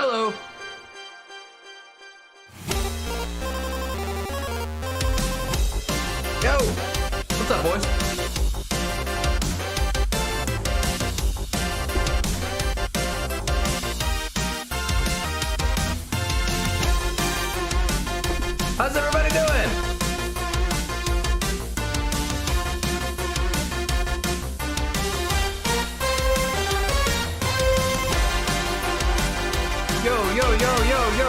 Hello. Yo. What's up, boys? How's everybody doing? Yo, yo, yo, yo, yo.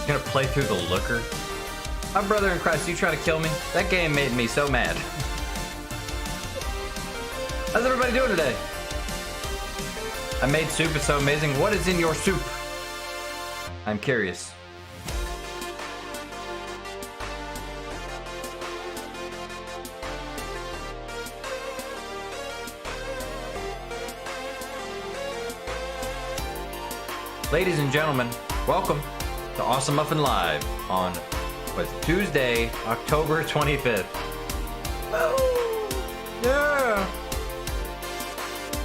Gonna play through the Looker. My brother in Christ, you trying to kill me? That game made me so mad. How's everybody doing today? I made soup, it's so amazing. What is in your soup? I'm curious. Ladies and gentlemen, welcome to Awesome Muffin Live on Tuesday, October 25th. Oh, yeah.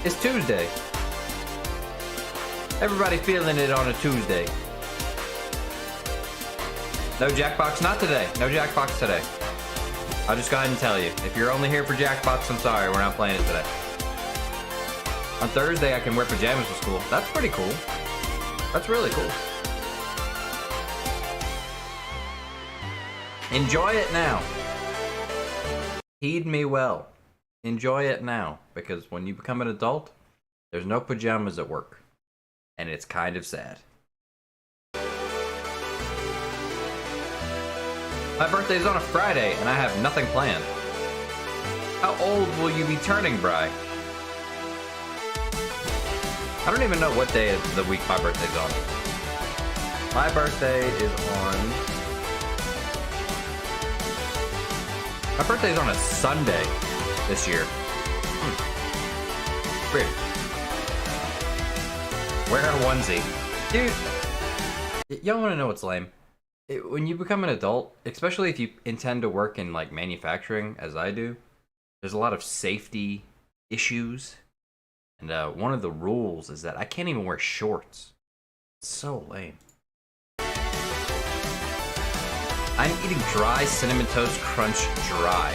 It's Tuesday. Everybody feeling it on a Tuesday. No Jackbox, not today. No Jackbox today. I'll just go ahead and tell you. If you're only here for Jackbox, I'm sorry, we're not playing it today. On Thursday, I can wear pajamas to school. That's pretty cool. That's really cool. Enjoy it now. Heed me well. Enjoy it now, because when you become an adult, there's no pajamas at work, and it's kind of sad. My birthday's on a Friday, and I have nothing planned. How old will you be turning, Bri? I don't even know what day of the week my birthday's on. My birthday is on... My birthday's on a Sunday this year. Weird. Wear a onesie. Dude, y'all wanna know what's lame? When you become an adult, especially if you intend to work in like manufacturing, as I do, there's a lot of safety issues. And one of the rules is that I can't even wear shorts. It's so lame. I'm eating dry Cinnamon Toast Crunch dry.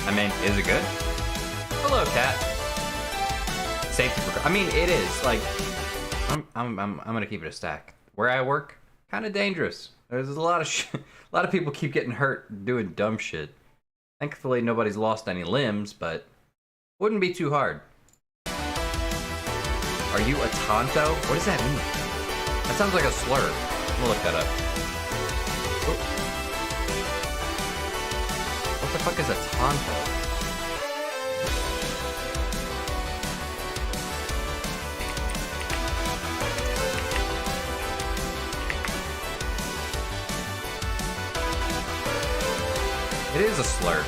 I mean, is it good? Hello, cat. Safety I mean, it is. Like, I'm gonna keep it a stack. Where I work, kind of dangerous. There's a lot of a lot of people keep getting hurt doing dumb shit. Thankfully, nobody's lost any limbs, but wouldn't be too hard. Are you a tonto? What does that mean? That sounds like a slur. We'll look that up. Oh. What the fuck is a tonto? It is a slur.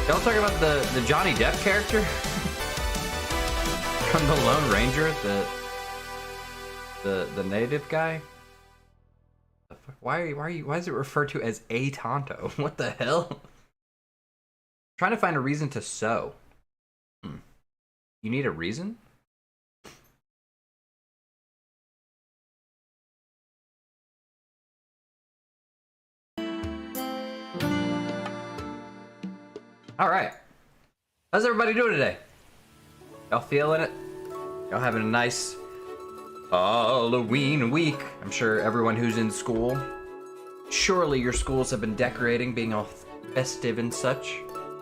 Y'all talking about the Johnny Depp character? From the Lone Ranger, the native guy? Why is it referred to as a tonto? What the hell? Trying to find a reason to sew. You need a reason? Alright. How's everybody doing today? Y'all feeling it? Y'all having a nice Halloween week? I'm sure everyone who's in school surely your schools have been decorating, being all festive and such.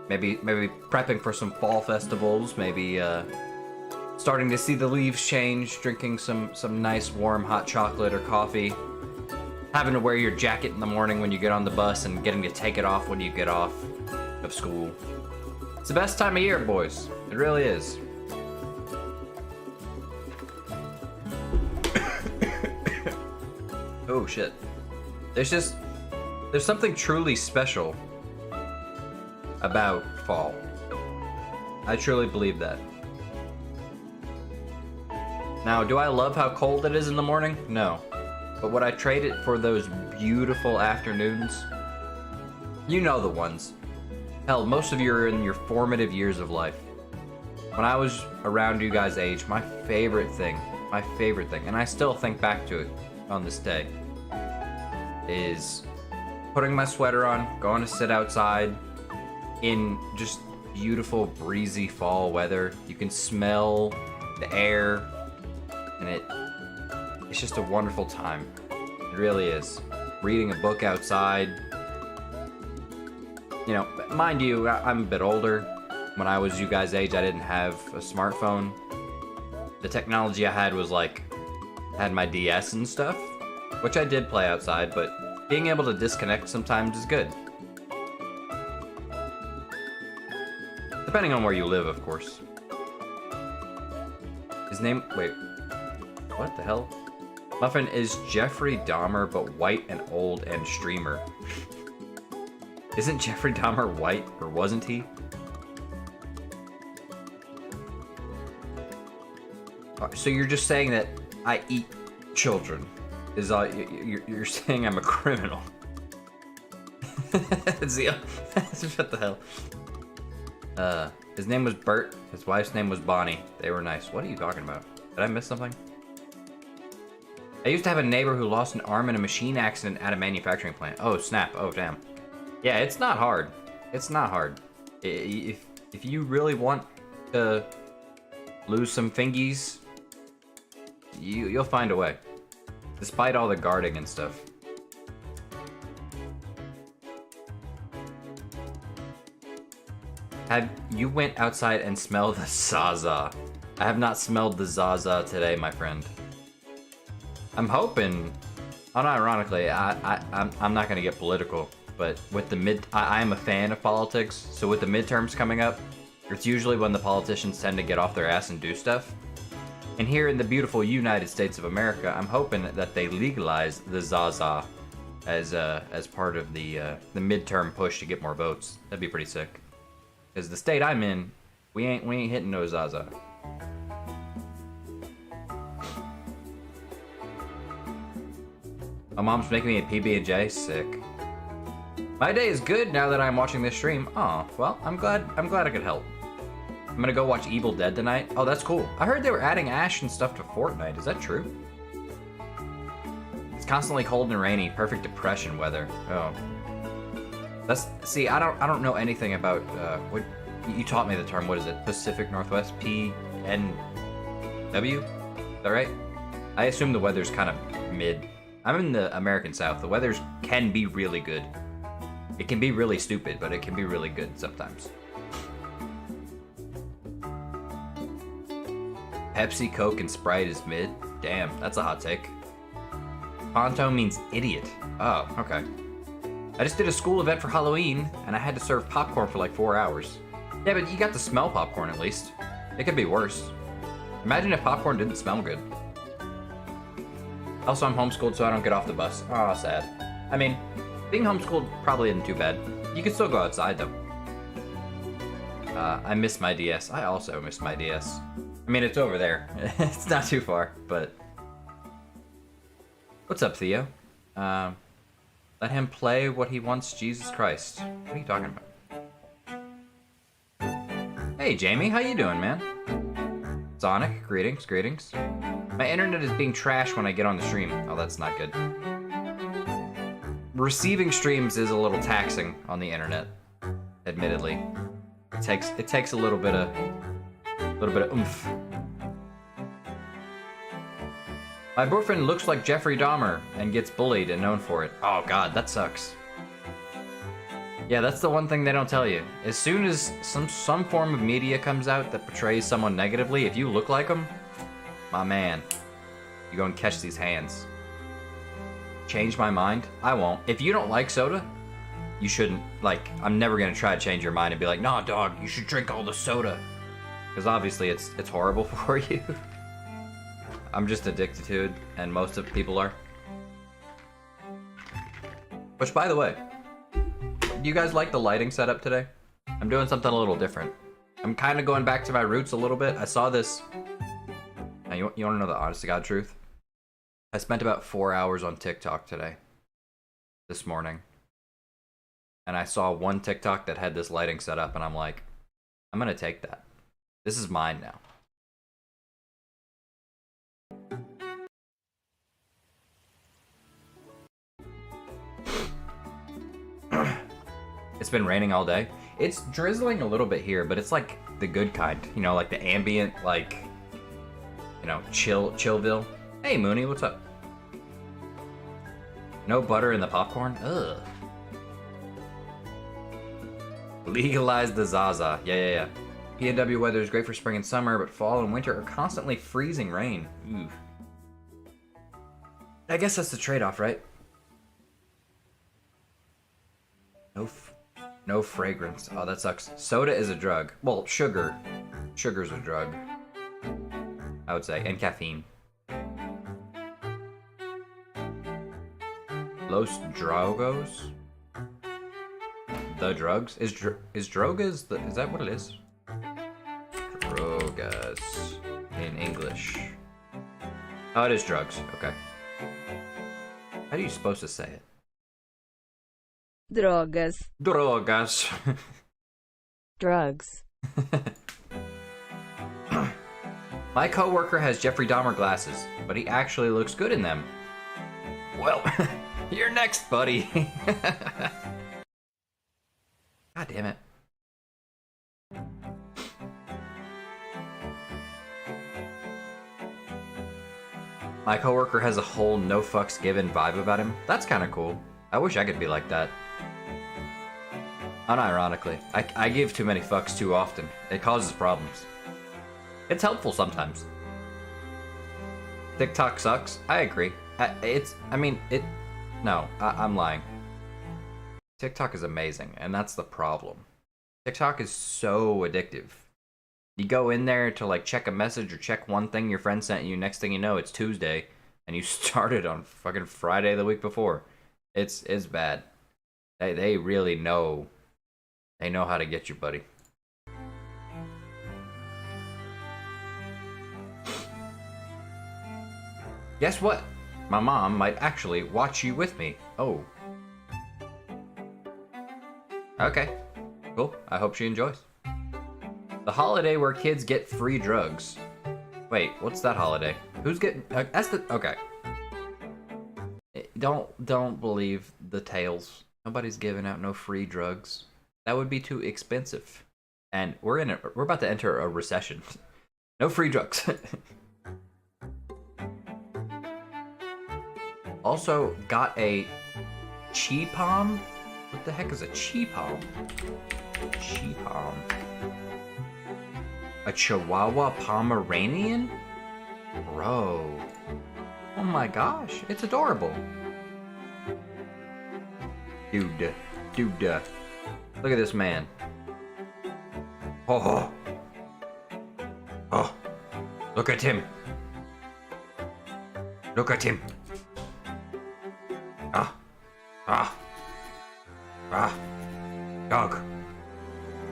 Maybe prepping for some fall festivals, maybe starting to see the leaves change, drinking some nice warm hot chocolate or coffee, having to wear your jacket in the morning when you get on the bus and getting to take it off when you get off of school. It's the best time of year, boys. It really is. Oh shit. There's something truly special about fall. I truly believe that. Now, do I love how cold it is in the morning? No. But would I trade it for those beautiful afternoons? You know the ones. Hell, most of you are in your formative years of life. When I was around you guys' age, my favorite thing, and I still think back to it on this day, is putting my sweater on, going to sit outside in just beautiful breezy fall weather. You can smell the air, and it's just a wonderful time. It really is. Reading a book outside. You know, mind you, I'm a bit older. When I was you guys' age, I didn't have a smartphone. The technology I had was like, I had my DS and stuff, which I did play outside, but being able to disconnect sometimes is good. Depending on where you live, of course. His name, wait, what the hell? Muffin is Jeffrey Dahmer, but white and old and streamer. Isn't Jeffrey Dahmer white, or wasn't he? So you're just saying that I eat children? Is all you're saying? I'm a criminal? What the hell? His name was Bert. His wife's name was Bonnie. They were nice. What are you talking about? Did I miss something? I used to have a neighbor who lost an arm in a machine accident at a manufacturing plant. Oh snap! Oh damn. Yeah, it's not hard. It's not hard. If you really want to lose some fingies, you'll find a way. Despite all the guarding and stuff. Have you went outside and smelled the Zaza? I have not smelled the Zaza today, my friend. I'm hoping, unironically, I'm not gonna get political, but with the I am a fan of politics, so with the midterms coming up, it's usually when the politicians tend to get off their ass and do stuff. And here in the beautiful United States of America, I'm hoping that they legalize the Zaza as part of the midterm push to get more votes. That'd be pretty sick. Because the state I'm in, we ain't hitting no Zaza. My mom's making me a PB&J. Sick. My day is good now that I'm watching this stream. Oh, well, I'm glad I could help. I'm gonna go watch Evil Dead tonight. Oh, that's cool. I heard they were adding Ash and stuff to Fortnite. Is that true? It's constantly cold and rainy. Perfect depression weather. Oh. See, I don't know anything about what you taught me the term. What is it? Pacific Northwest? PNW? Is that right? I assume the weather's kind of mid. I'm in the American South. The weather can be really good. It can be really stupid, but it can be really good sometimes. Pepsi, Coke, and Sprite is mid. Damn, that's a hot take. Ponto means idiot. Oh, okay. I just did a school event for Halloween, and I had to serve popcorn for like 4 hours. Yeah, but you got to smell popcorn at least. It could be worse. Imagine if popcorn didn't smell good. Also, I'm homeschooled, so I don't get off the bus. Oh, sad. I mean, being homeschooled probably isn't too bad. You can still go outside, though. I miss my DS. I also miss my DS. I mean, it's over there. It's not too far, but... What's up, Theo? Let him play what he wants, Jesus Christ. What are you talking about? Hey, Jamie, how you doing, man? Sonic, greetings, greetings. My internet is being trashed when I get on the stream. Oh, that's not good. Receiving streams is a little taxing on the internet, admittedly. It takes a little bit of oomph. My boyfriend looks like Jeffrey Dahmer and gets bullied and known for it. Oh god, that sucks. Yeah, that's the one thing they don't tell you. As soon as some form of media comes out that portrays someone negatively, if you look like them, my man, you go and catch these hands. Change my mind? I won't. If you don't like soda, you shouldn't. Like, I'm never gonna try to change your mind and be like, nah, dog, you should drink all the soda. Because obviously it's horrible for you. I'm just addicted to it, and most of people are. Which, by the way, do you guys like the lighting setup today? I'm doing something a little different. I'm kind of going back to my roots a little bit. I saw this. Now, you want to know the honest to God truth? I spent about 4 hours on TikTok today. This morning. And I saw one TikTok that had this lighting set up, and I'm like, I'm going to take that. This is mine now. It's been raining all day. It's drizzling a little bit here, but it's like the good kind. You know, like the ambient, like, you know, chillville. Hey, Mooney, what's up? No butter in the popcorn? Ugh. Legalize the Zaza. Yeah. PNW weather is great for spring and summer, but fall and winter are constantly freezing rain. Ooh. I guess that's the trade-off, right? No fragrance. Oh, that sucks. Soda is a drug. Well, sugar. Sugar's a drug, I would say. And caffeine. Los Drogos? The drugs? Is drogas the... Is that what it is? Drogas. In English. Oh, it is drugs. Okay. How are you supposed to say it? Drogas. Drogas. Drugs. My coworker has Jeffrey Dahmer glasses, but he actually looks good in them. Well, you're next, buddy. God damn it. My coworker has a whole no fucks given vibe about him. That's kind of cool. I wish I could be like that. Unironically, I give too many fucks too often. It causes problems. It's helpful sometimes. TikTok sucks. I agree. I'm lying. TikTok is amazing, and that's the problem. TikTok is so addictive. You go in there to like check a message or check one thing your friend sent you, next thing you know, it's Tuesday, and you started on fucking Friday the week before. It's bad. They really know. They know how to get you, buddy. Guess what? My mom might actually watch you with me. Oh. Okay. Cool. I hope she enjoys. The holiday where kids get free drugs. Wait, what's that holiday? Who's getting... that's the... Okay. Don't believe the tales. Nobody's giving out no free drugs. That would be too expensive. And we're about to enter a recession. No free drugs. Also got a Cheepom. What the heck is a Cheepom? Cheepom. A Chihuahua Pomeranian? Bro. Oh my gosh, it's adorable. Dude. Look at this man. Oh. Look at him. Look at him.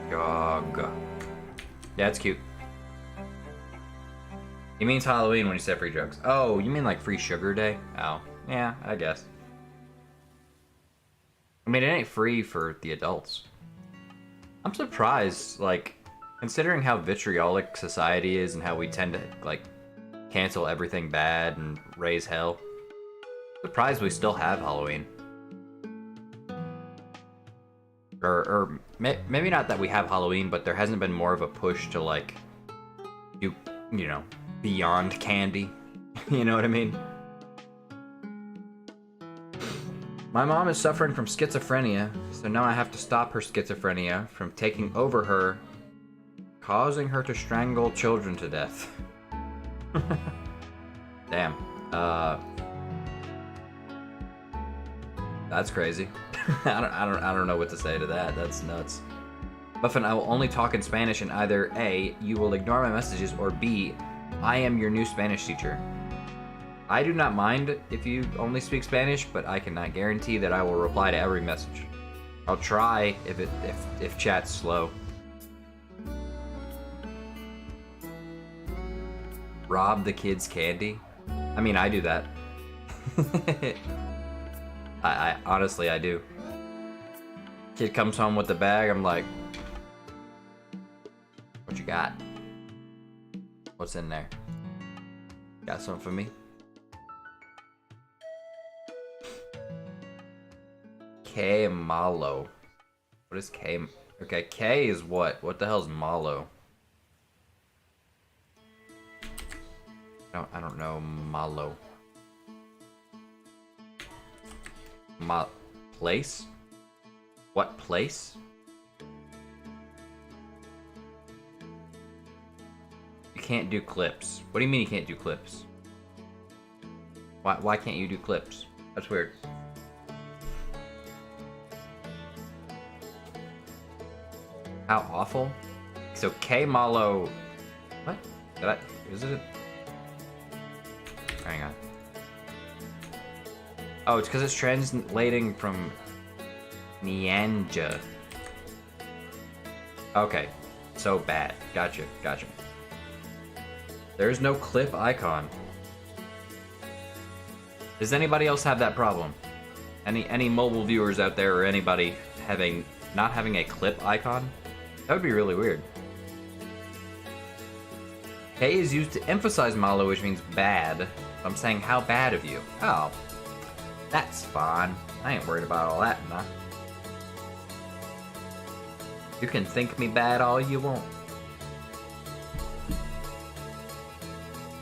Dog. Yeah, it's cute. He means Halloween when he said free drugs. Oh, you mean like free sugar day? Oh, yeah, I guess. I mean, it ain't free for the adults. I'm surprised, like, considering how vitriolic society is and how we tend to, like, cancel everything bad and raise hell. Surprised we still have Halloween. Or maybe not that we have Halloween, but there hasn't been more of a push to, like, you know, beyond candy. You know what I mean? My mom is suffering from schizophrenia, so now I have to stop her schizophrenia from taking over her, causing her to strangle children to death. Damn. That's crazy. I don't know what to say to that. That's nuts. Muffin, I will only talk in Spanish, and either A, you will ignore my messages, or B, I am your new Spanish teacher. I do not mind if you only speak Spanish, but I cannot guarantee that I will reply to every message. I'll try if chat's slow. Rob the kids' candy? I mean, I do that. I honestly, I do. Kid comes home with the bag, I'm like, what you got? What's in there? Got something for me? K Malo. What is K? Okay, K is what? What the hell is Malo? I don't know Malo. Place? What place? You can't do clips. What do you mean you can't do clips? Why can't you do clips? That's weird. How awful? So K Malo. What? Is it? Hang on. Oh, it's because it's translating from Nyanja. Okay. So bad. Gotcha. There's no clip icon. Does anybody else have that problem? Any mobile viewers out there, or anybody not having a clip icon? That would be really weird. K is used to emphasize Malo, which means bad. I'm saying, how bad of you? Oh, that's fine. I ain't worried about all that, nah. You can think me bad all you want.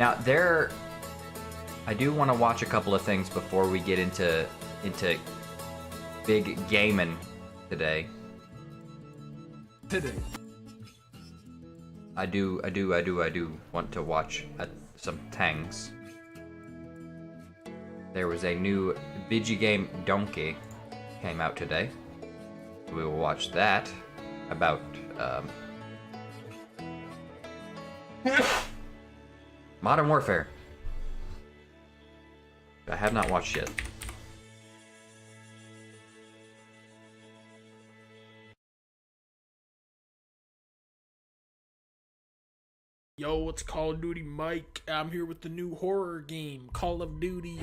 Now, I do want to watch a couple of things before we get into big gaming today. I do want to watch some tangs. There was a new video game Donkey came out today. We will watch that about Modern Warfare. I have not watched yet. Yo, it's Call of Duty Mike. I'm here with the new horror game, Call of Duty.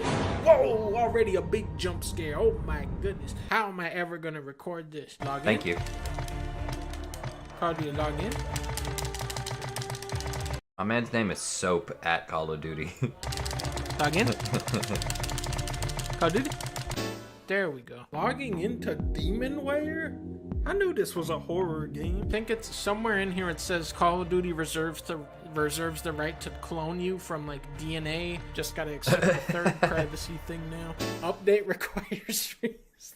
Whoa, already a big jump scare. Oh my goodness. How am I ever gonna record this? Log in. Thank you. How do you log in? My man's name is Soap at Call of Duty. Log in. Call of Duty. There we go. Logging into Demonware? I knew this was a horror game. I think it's somewhere in here it says Call of Duty reserves the right to clone you from like DNA. Just gotta accept the third privacy thing now. Update requires streams.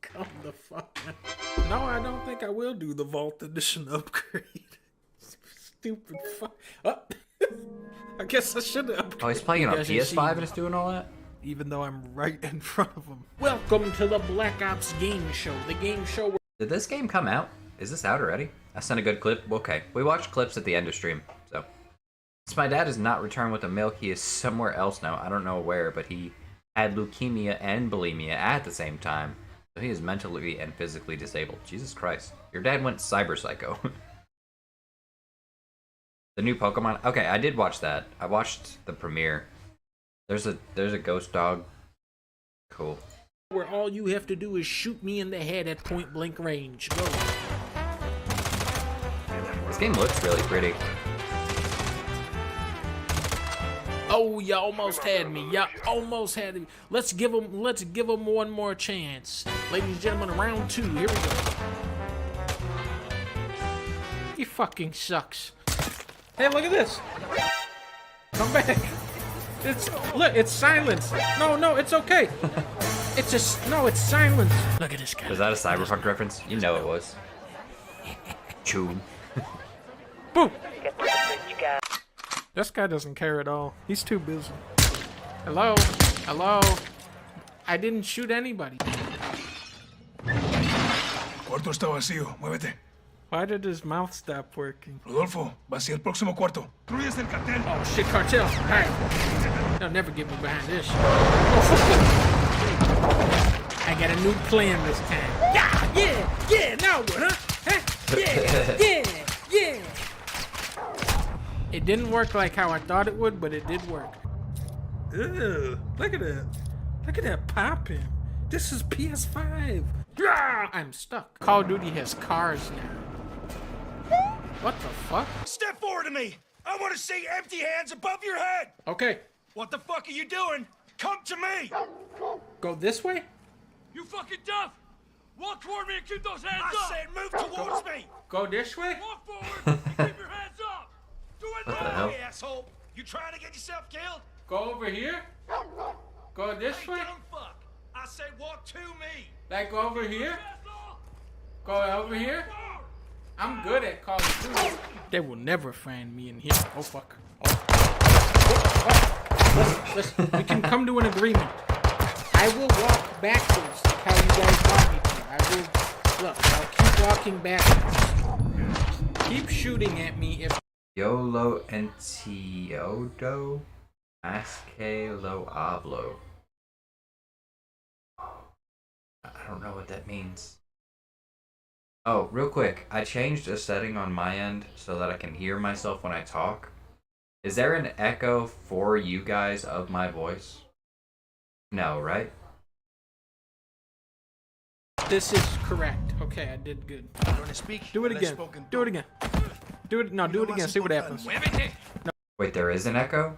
Come the fuck out. No, I don't think I will do the Vault Edition upgrade. Stupid fuck. I guess I should have upgraded. Oh, he's playing on PS5 and it's doing all that? Even though I'm right in front of him. Welcome to the Black Ops Game Show. The game show where... Did this game come out? Is this out already? I sent a good clip. Okay, we watched clips at the end of stream, so. Since my dad has not returned with the milk, he is somewhere else now. I don't know where, but he had leukemia and bulimia at the same time. So he is mentally and physically disabled. Jesus Christ. Your dad went cyber psycho. The new Pokemon? Okay, I did watch that. I watched the premiere. There's a ghost dog. Cool. Where all you have to do is shoot me in the head at point blank range. Go. This game looks really pretty. Oh, you almost had me. You almost had me. Let's give them one more chance. Ladies and gentlemen, round 2. Here we go. He fucking sucks. Hey, look at this. Come back. Look, it's silence. No, it's okay. It's just no, it's silence. Look at this guy. Was that a Cyberpunk reference? You know it was. Chew. Boom. This guy doesn't care at all. He's too busy. Hello? Hello? I didn't shoot anybody. Cuarto está vacío. Muévete. Why did his mouth stop working? Rodolfo, vacía el próximo cuarto. Destruyes el cartel. Oh shit, cartel. Alright. They'll never get me behind this shit. I got a new plan this time. Yeah, now what, huh? Yeah. It didn't work like how I thought it would, but it did work. Ew, look at that. Look at that popping. This is PS5. I'm stuck. Call of Duty has cars now. What the fuck? Step forward to me. I want to see empty hands above your head. Okay, What the fuck are you doing? Come to me. go this way? You fucking deaf! Walk toward me and keep those hands I up! said move towards me. Go this way? Walk forward and keep your hands up! Do it What the now! hell? Hey, asshole. You trying to get yourself killed? Go over here? Go this Hey, way? dumb fuck. I said walk to me. Like go over here? Asshole! Go over here? I'm good at Call of Duty. They will never find me in here. Oh fuck. Oh. Listen, we can come to an agreement. I will walk backwards like how you guys want me to. I will look, I'll keep walking backwards. Keep shooting at me if Yolo Entiodo Masque Lo Hablo. I don't know what that means. Oh, real quick, I changed a setting on my end so that I can hear myself when I talk. Is there an echo for you guys of my voice? No, right? this is correct. Okay, I did good. I'm gonna speak. Do it again. Do it again. Do it. No, do it again. See what happens. Wait, there is an echo?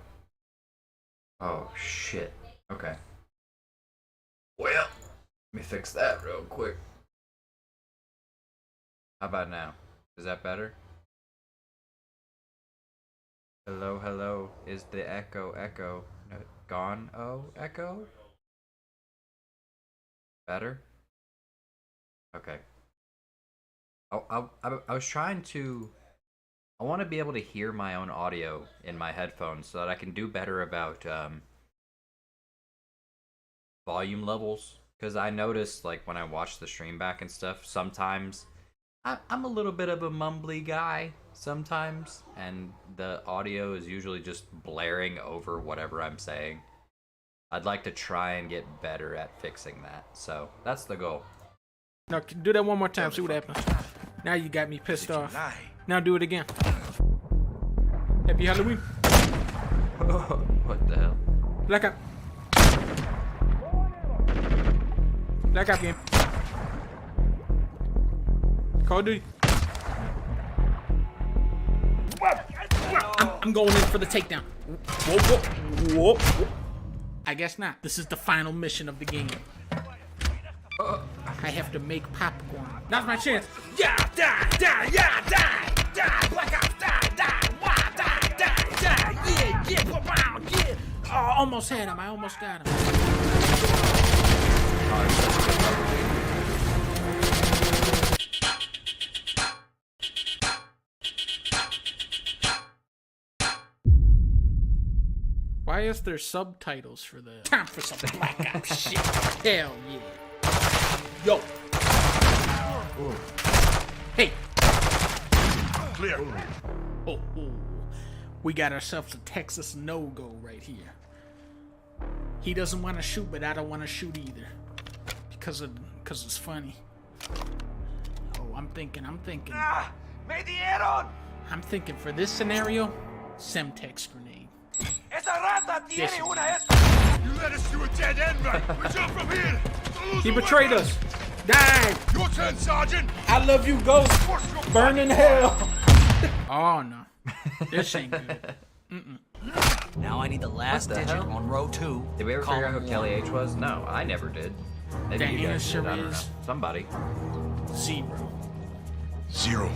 Oh, shit. Okay. Well, let me fix that real quick. How about now? Is that better? Hello, hello. Is the echo no, gone? Oh, echo? Better? Okay. I was trying to... I want to be able to hear my own audio in my headphones so that I can do better about volume levels. Because I noticed, like, when I watch the stream back and stuff, sometimes I'm a little bit of a mumbly guy sometimes, and the audio is usually just blaring over whatever I'm saying. I'd like to try and get better at fixing that, so that's the goal. No, do that one more time. See what happens. Now you got me pissed off. Lie. Now do it again. Happy Halloween. What the hell? Black Ops. Black Ops game. Call of Duty. I'm going in for the takedown. Whoa, whoa, whoa, whoa. I guess not. This is the final mission of the game. I have to make popcorn. Now's my chance. Yeah, die, die, yeah, die, die. Black Ops, die, die, why, die, die, die. Yeah, wow, yeah. Oh, almost had him. I almost got him. Why is there subtitles for this? Time for some Black Ops shit. Hell yeah. Yo. Ooh. Hey. Clear. Oh. We got ourselves a Texas no-go right here. He doesn't want to shoot, but I don't want to shoot either. Because it's funny. Oh, I'm thinking. ¡Me I'm thinking for this scenario, Semtex grenade. Esa rata Yes. tiene una esta. You led us to a dead end, man. We jump from here. He betrayed us. Die. Your turn, Sergeant. I love you, Ghost. Burn in hell. Oh, no. This ain't good. Now I need the last What the digit hell? on row 2. Did we ever figure out who Kelly H was? No, I never did. Maybe The you guys did. I don't know. answer is- Somebody. 0. 0.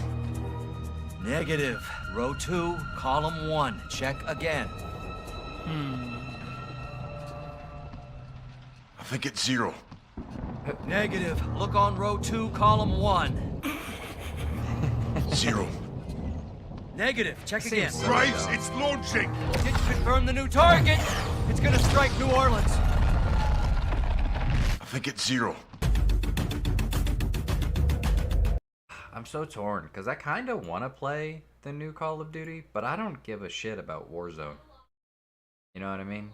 Negative. Row 2, column 1. Check again. I think it's 0. Negative. Look on row 2, column 1. 0. Negative. Check again. Seems Graves, dumb. it's launching! Did confirm the new target. It's gonna strike New Orleans. I think it's 0. I'm so torn because I kind of want to play the new Call of Duty, but I don't give a shit about Warzone. You know what I mean?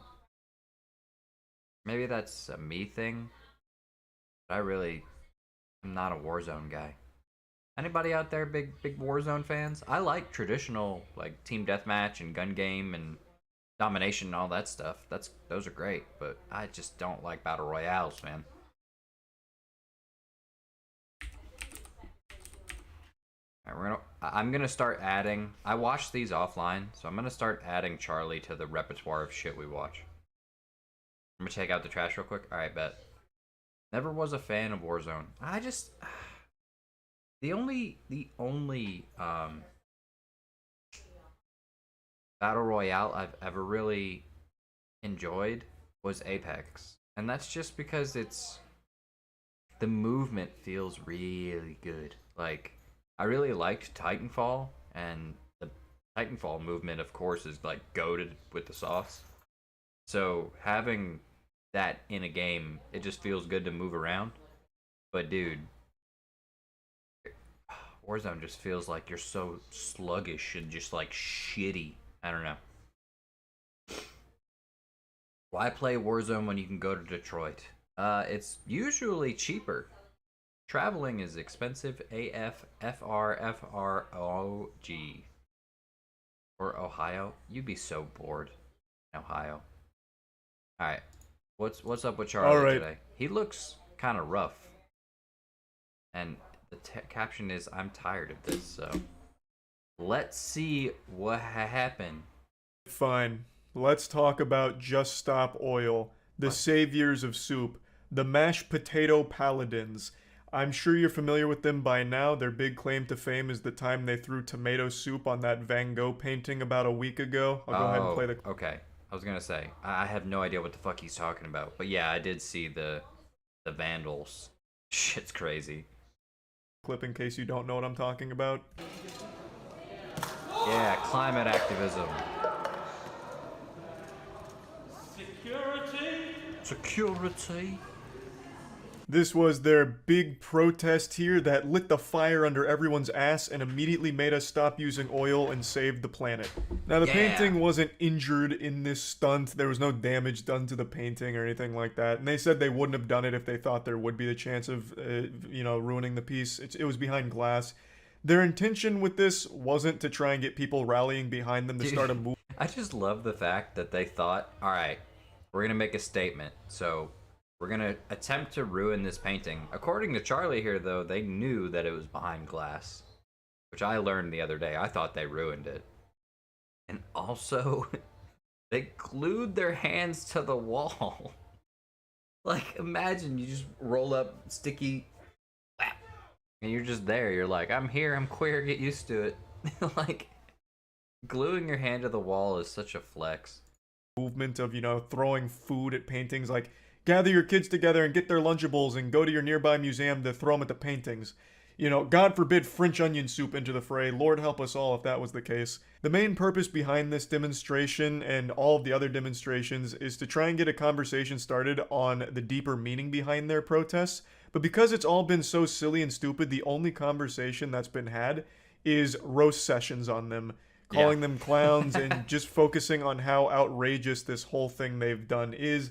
Maybe that's a me thing, but I really am not a Warzone guy. Anybody out there big Warzone fans? I like traditional like team deathmatch and gun game and domination and all that stuff. Those are great, but I just don't like battle royales, man. Alright, I'm gonna start adding. I watched these offline, so I'm gonna start adding Charlie to the repertoire of shit we watch. I'm gonna take out the trash real quick. Alright, bet. Never was a fan of Warzone. I just the only battle royale I've ever really enjoyed was Apex, and that's just because the movement feels really good. Like, I really liked Titanfall, and the Titanfall movement, of course, is like goated with the sauce. So having that in a game, it just feels good to move around. But dude, Warzone just feels like you're so sluggish and just like shitty. I don't know. Why play Warzone when you can go to Detroit? It's usually cheaper. Traveling is expensive AF FRFROG. Or Ohio? You'd be so bored in Ohio. Alright. What's up with Charlie today? He looks kind of rough. And the caption is, I'm tired of this, so let's see what happened. Fine. Let's talk about Just Stop Oil, the saviors of soup, the mashed potato paladins. I'm sure you're familiar with them by now. Their big claim to fame is the time they threw tomato soup on that Van Gogh painting about a week ago. I'll go ahead and play the... Okay. I was gonna say, I have no idea what the fuck he's talking about. But yeah, I did see the Vandals. Shit's crazy. clip in case you don't know what I'm talking about. Yeah, climate activism. Security. This was their big protest here that lit the fire under everyone's ass and immediately made us stop using oil and save the planet. Now, the painting wasn't injured in this stunt. There was no damage done to the painting or anything like that. And they said they wouldn't have done it if they thought there would be the chance of, ruining the piece. It was behind glass. Their intention with this wasn't to try and get people rallying behind them to start a movement. I just love the fact that they thought, all right, we're going to make a statement. So we're going to attempt to ruin this painting. According to Charlie here, though, they knew that it was behind glass, which I learned the other day. I thought they ruined it. And also, they glued their hands to the wall. Like, imagine you just roll up sticky, and you're just there. You're like, I'm here, I'm queer, get used to it. Like, gluing your hand to the wall is such a flex. Movement of, throwing food at paintings, like, gather your kids together and get their Lunchables and go to your nearby museum to throw them at the paintings. God forbid French onion soup into the fray. Lord help us all if that was the case. The main purpose behind this demonstration and all of the other demonstrations is to try and get a conversation started on the deeper meaning behind their protests. But because it's all been so silly and stupid, the only conversation that's been had is roast sessions on them, calling them clowns and just focusing on how outrageous this whole thing they've done is.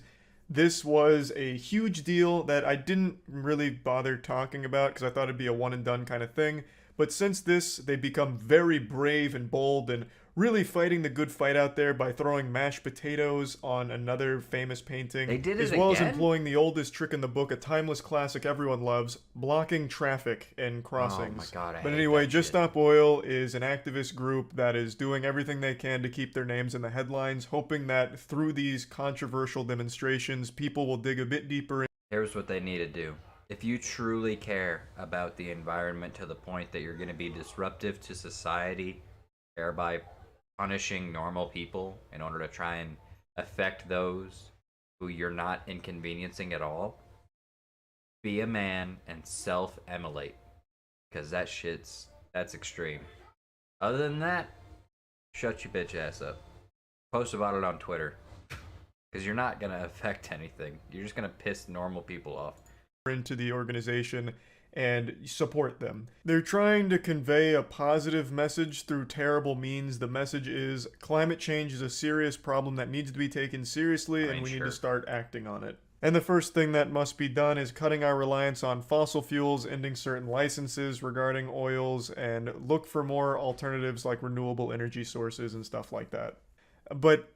This was a huge deal that I didn't really bother talking about because I thought it'd be a one and done kind of thing. But since this, they've become very brave and bold and really fighting the good fight out there by throwing mashed potatoes on another famous painting. They did it as well again? as employing the oldest trick in the book, a timeless classic everyone loves, blocking traffic and crossings. Oh my God, I But hate anyway, that Just shit. Stop Oil is an activist group that is doing everything they can to keep their names in the headlines, hoping that through these controversial demonstrations, people will dig a bit deeper. Here's what they need to do. If you truly care about the environment to the point that you're going to be disruptive to society, thereby punishing normal people in order to try and affect those who you're not inconveniencing at all, be a man and self-immolate. Because that's extreme. Other than that, shut your bitch ass up. Post about it on Twitter. Because you're not going to affect anything. You're just going to piss normal people off. Into the organization and support them. They're trying to convey a positive message through terrible means. The message is climate change is a serious problem that needs to be taken seriously, and we need to start acting on it. And the first thing that must be done is cutting our reliance on fossil fuels, ending certain licenses regarding oils, and look for more alternatives like renewable energy sources and stuff like that. But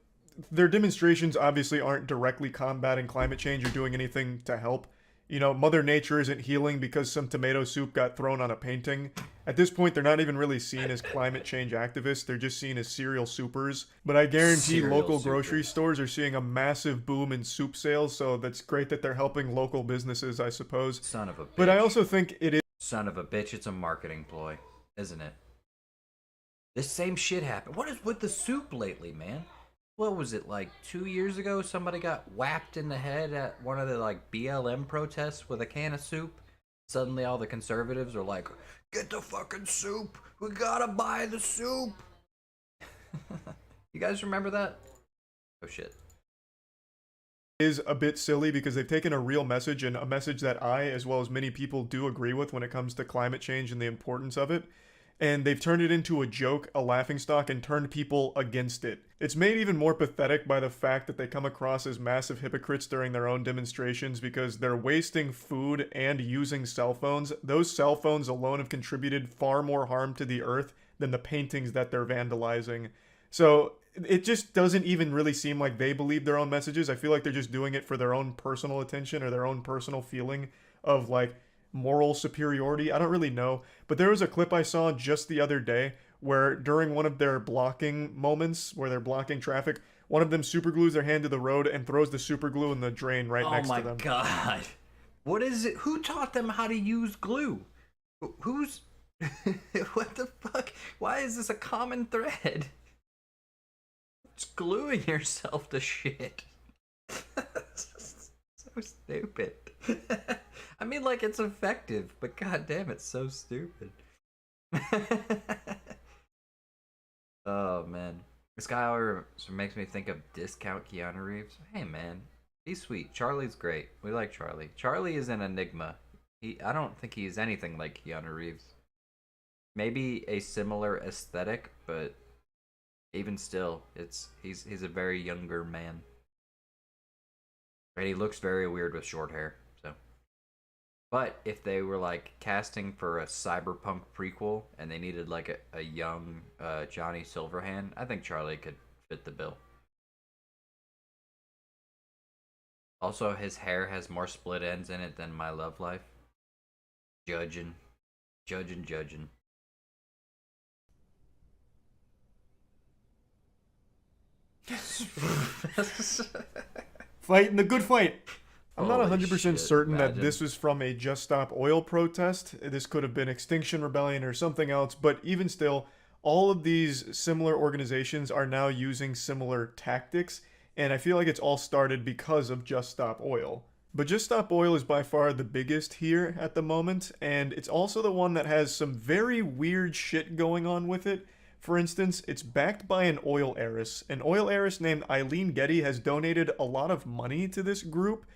their demonstrations obviously aren't directly combating climate change or doing anything to help. You know, Mother Nature isn't healing because some tomato soup got thrown on a painting. At this point, they're not even really seen as climate change activists. They're just seen as cereal supers. But I guarantee local grocery stores are seeing a massive boom in soup sales, so that's great that they're helping local businesses, I suppose. Son of a bitch. But I also think it is... Son of a bitch, it's a marketing ploy, isn't it? This same shit happened. What is with the soup lately, man? What was it, like 2 years ago? Somebody got whacked in the head at one of the like BLM protests with a can of soup. Suddenly all the conservatives are like, get the fucking soup. We gotta buy the soup. You guys remember that? Oh shit. Is a bit silly because they've taken a real message, and a message that I, as well as many people, do agree with when it comes to climate change and the importance of it. And they've turned it into a joke, a laughingstock, and turned people against it. It's made even more pathetic by the fact that they come across as massive hypocrites during their own demonstrations because they're wasting food and using cell phones. Those cell phones alone have contributed far more harm to the earth than the paintings that they're vandalizing. So it just doesn't even really seem like they believe their own messages. I feel like they're just doing it for their own personal attention or their own personal feeling of like moral superiority. I don't really know, but there was a clip I saw just the other day where during one of their blocking moments where they're blocking traffic, one of them super glues their hand to the road and throws the super glue in the drain right next to them. Oh my god. What is it? Who taught them how to use glue? Who's... What the fuck? Why is this a common thread? It's gluing yourself to shit. So stupid. I mean, like, it's effective, but goddamn, it's so stupid. Oh, man. This guy always makes me think of discount Keanu Reeves. Hey, man. He's sweet. Charlie's great. We like Charlie. Charlie is an enigma. I don't think he's anything like Keanu Reeves. Maybe a similar aesthetic, but even still, he's a very younger man. And he looks very weird with short hair. But if they were like casting for a cyberpunk prequel and they needed like a young Johnny Silverhand, I think Charlie could fit the bill. Also, his hair has more split ends in it than my love life. Judging. Fighting the good fight. I'm not Holy 100% shit, certain that imagine. this was from a Just Stop Oil protest. This could have been Extinction Rebellion or something else, but even still, all of these similar organizations are now using similar tactics, and I feel like it's all started because of Just Stop Oil. But Just Stop Oil is by far the biggest here at the moment, and it's also the one that has some very weird shit going on with it. For instance, it's backed by an oil heiress. An oil heiress named Eileen Getty has donated a lot of money to this group,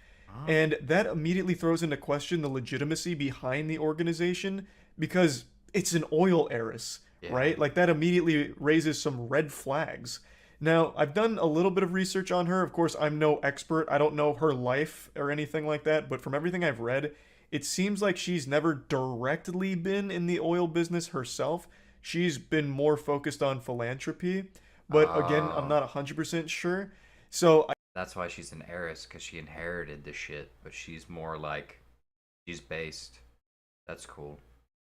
and that immediately throws into question the legitimacy behind the organization because it's an oil heiress, right? Like, that immediately raises some red flags. Now, I've done a little bit of research on her. Of course, I'm no expert. I don't know her life or anything like that, but from everything I've read, it seems like she's never directly been in the oil business herself. She's been more focused on philanthropy, but again, I'm not 100% sure. So That's why she's an heiress, because she inherited the shit, but she's more like, she's based. That's cool.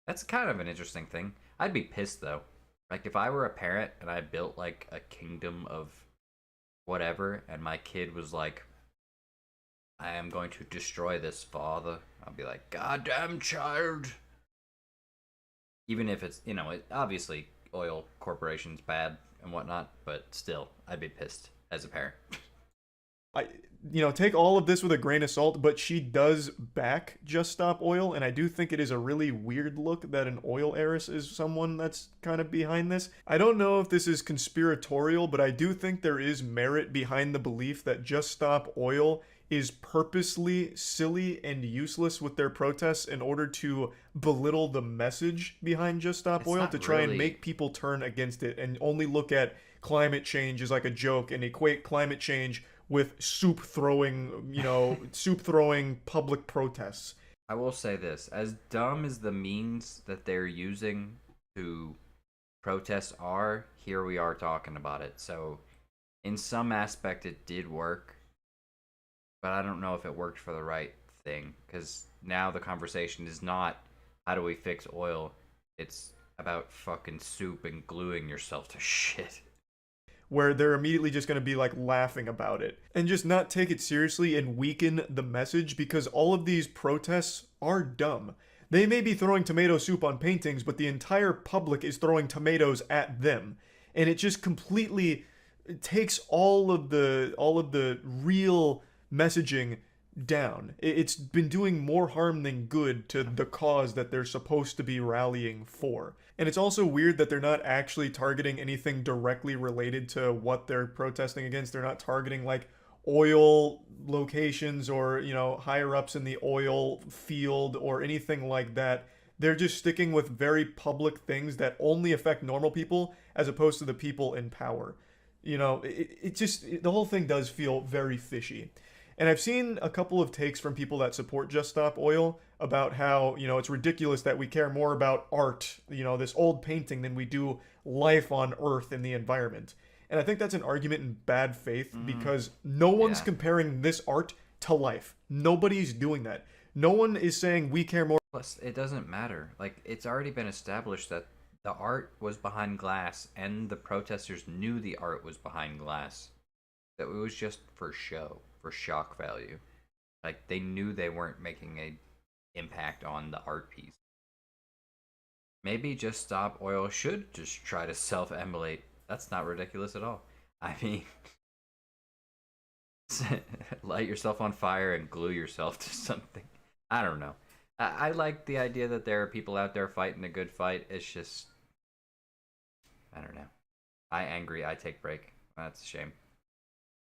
That's kind of an interesting thing. I'd be pissed, though. Like, if I were a parent and I built, like, a kingdom of whatever, and my kid was like, I am going to destroy this, father, I'd be like, goddamn child. Even if it's, you know, obviously, oil corporation's bad and whatnot, but still, I'd be pissed as a parent. Take all of this with a grain of salt, but she does back Just Stop Oil, and I do think it is a really weird look that an oil heiress is someone that's kind of behind this. I don't know if this is conspiratorial, but I do think there is merit behind the belief that Just Stop Oil is purposely silly and useless with their protests in order to belittle the message behind Just Stop Oil, to try and make people turn against it and only look at climate change as like a joke and equate climate change with soup throwing public protests. I will say this, as dumb as the means that they're using to protest are, here we are talking about it. So in some aspect it did work, but I don't know if it worked for the right thing, because now the conversation is not how do we fix oil, it's about fucking soup and gluing yourself to shit. Where they're immediately just going to be like laughing about it and just not take it seriously and weaken the message, because all of these protests are dumb. They may be throwing tomato soup on paintings, but the entire public is throwing tomatoes at them, and it just completely takes all of the real messaging down. It's been doing more harm than good to the cause that they're supposed to be rallying for. And it's also weird that they're not actually targeting anything directly related to what they're protesting against. They're not targeting like oil locations or, higher ups in the oil field or anything like that. They're just sticking with very public things that only affect normal people as opposed to the people in power. The whole thing does feel very fishy. And I've seen a couple of takes from people that support Just Stop Oil about how, it's ridiculous that we care more about art, this old painting, than we do life on Earth and the environment. And I think that's an argument in bad faith, because no one's comparing this art to life. Nobody's doing that. No one is saying we care more. Plus, it doesn't matter. Like, it's already been established that the art was behind glass, and the protesters knew the art was behind glass. That it was just for show. For shock value. Like, they knew they weren't making a impact on the art piece. Maybe Just Stop Oil should just try to self-emulate. That's not ridiculous at all. I mean, light yourself on fire and glue yourself to something. I don't know. I like the idea that there are people out there fighting a good fight. It's just, I don't know. I take break. That's a shame.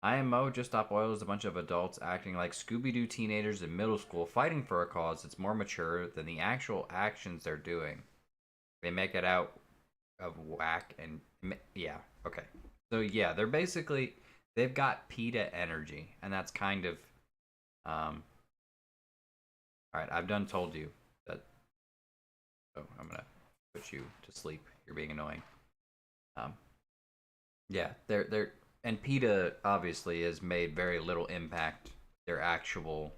IMO, Just Stop Oil is a bunch of adults acting like Scooby-Doo teenagers in middle school fighting for a cause that's more mature than the actual actions they're doing. They make it out of whack and... Yeah, okay. So yeah, they've got PETA energy, and that's kind of... Alright, I've done told you that... Oh, I'm gonna put you to sleep. You're being annoying. Yeah, they're and PETA obviously has made very little impact, their actual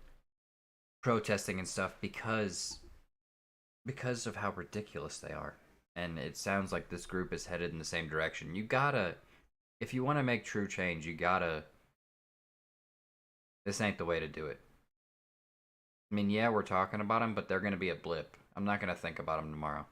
protesting and stuff, because of how ridiculous they are. And it sounds like this group is headed in the same direction. If you want to make true change, this ain't the way to do it. I mean, yeah, we're talking about them, but they're going to be a blip. I'm not going to think about them tomorrow.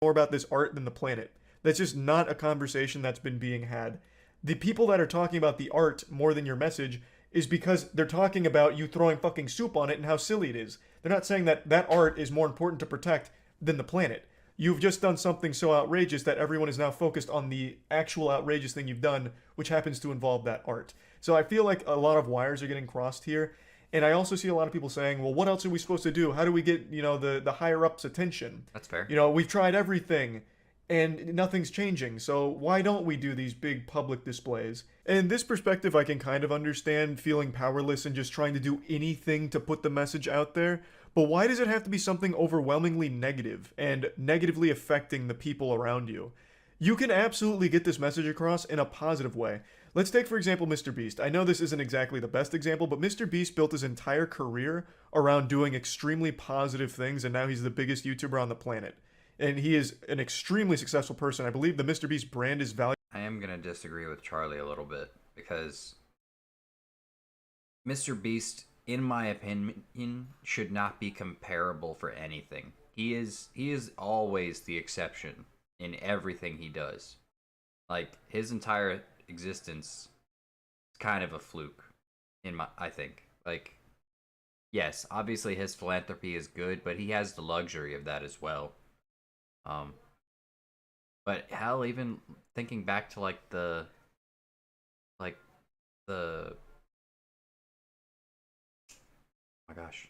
More about this art than the planet. That's just not a conversation that's been being had. The people that are talking about the art more than your message is because they're talking about you throwing fucking soup on it and how silly it is. They're not saying that that art is more important to protect than the planet. You've just done something so outrageous that everyone is now focused on the actual outrageous thing you've done, which happens to involve that art. So I feel like a lot of wires are getting crossed here. And I also see a lot of people saying, well, what else are we supposed to do? How do we get, the higher ups' attention? That's fair. We've tried everything and nothing's changing, so why don't we do these big public displays? And in this perspective, I can kind of understand feeling powerless and just trying to do anything to put the message out there, but why does it have to be something overwhelmingly negative and negatively affecting the people around you? You can absolutely get this message across in a positive way. Let's take, for example, Mr. Beast. I know this isn't exactly the best example, but Mr. Beast built his entire career around doing extremely positive things, and now he's the biggest YouTuber on the planet. And he is an extremely successful person. I believe the Mr. Beast brand is valued. I am going to disagree with Charlie a little bit, because Mr. Beast, in my opinion, should not be comparable for anything. He is always the exception in everything he does. Like, his entire existence is kind of a fluke I think. Like, yes, obviously his philanthropy is good, but he has the luxury of that as well. But hell, even thinking back to like the oh my gosh,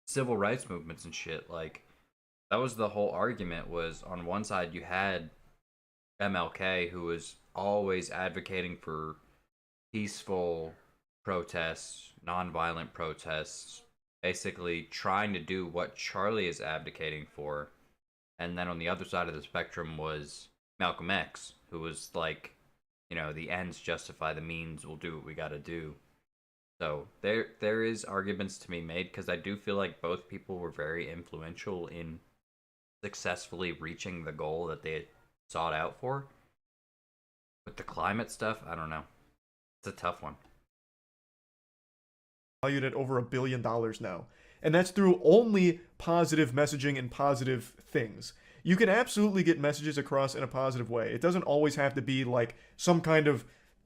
civil rights movements and shit, like that was the whole argument. Was on one side you had MLK, who was always advocating for peaceful protests, nonviolent protests, basically trying to do what Charlie is advocating for. And then on the other side of the spectrum was Malcolm X, who was like, you know, the ends justify the means, we'll do what we gotta do. So there is arguments to be made, because I do feel like both people were very influential in successfully reaching the goal that they had sought out for. With the climate stuff, I don't know. It's a tough one. Valued at over $1 billion now. And that's through only positive messaging and positive things. You can absolutely get messages across in a positive way. It doesn't always have to be like some kind of,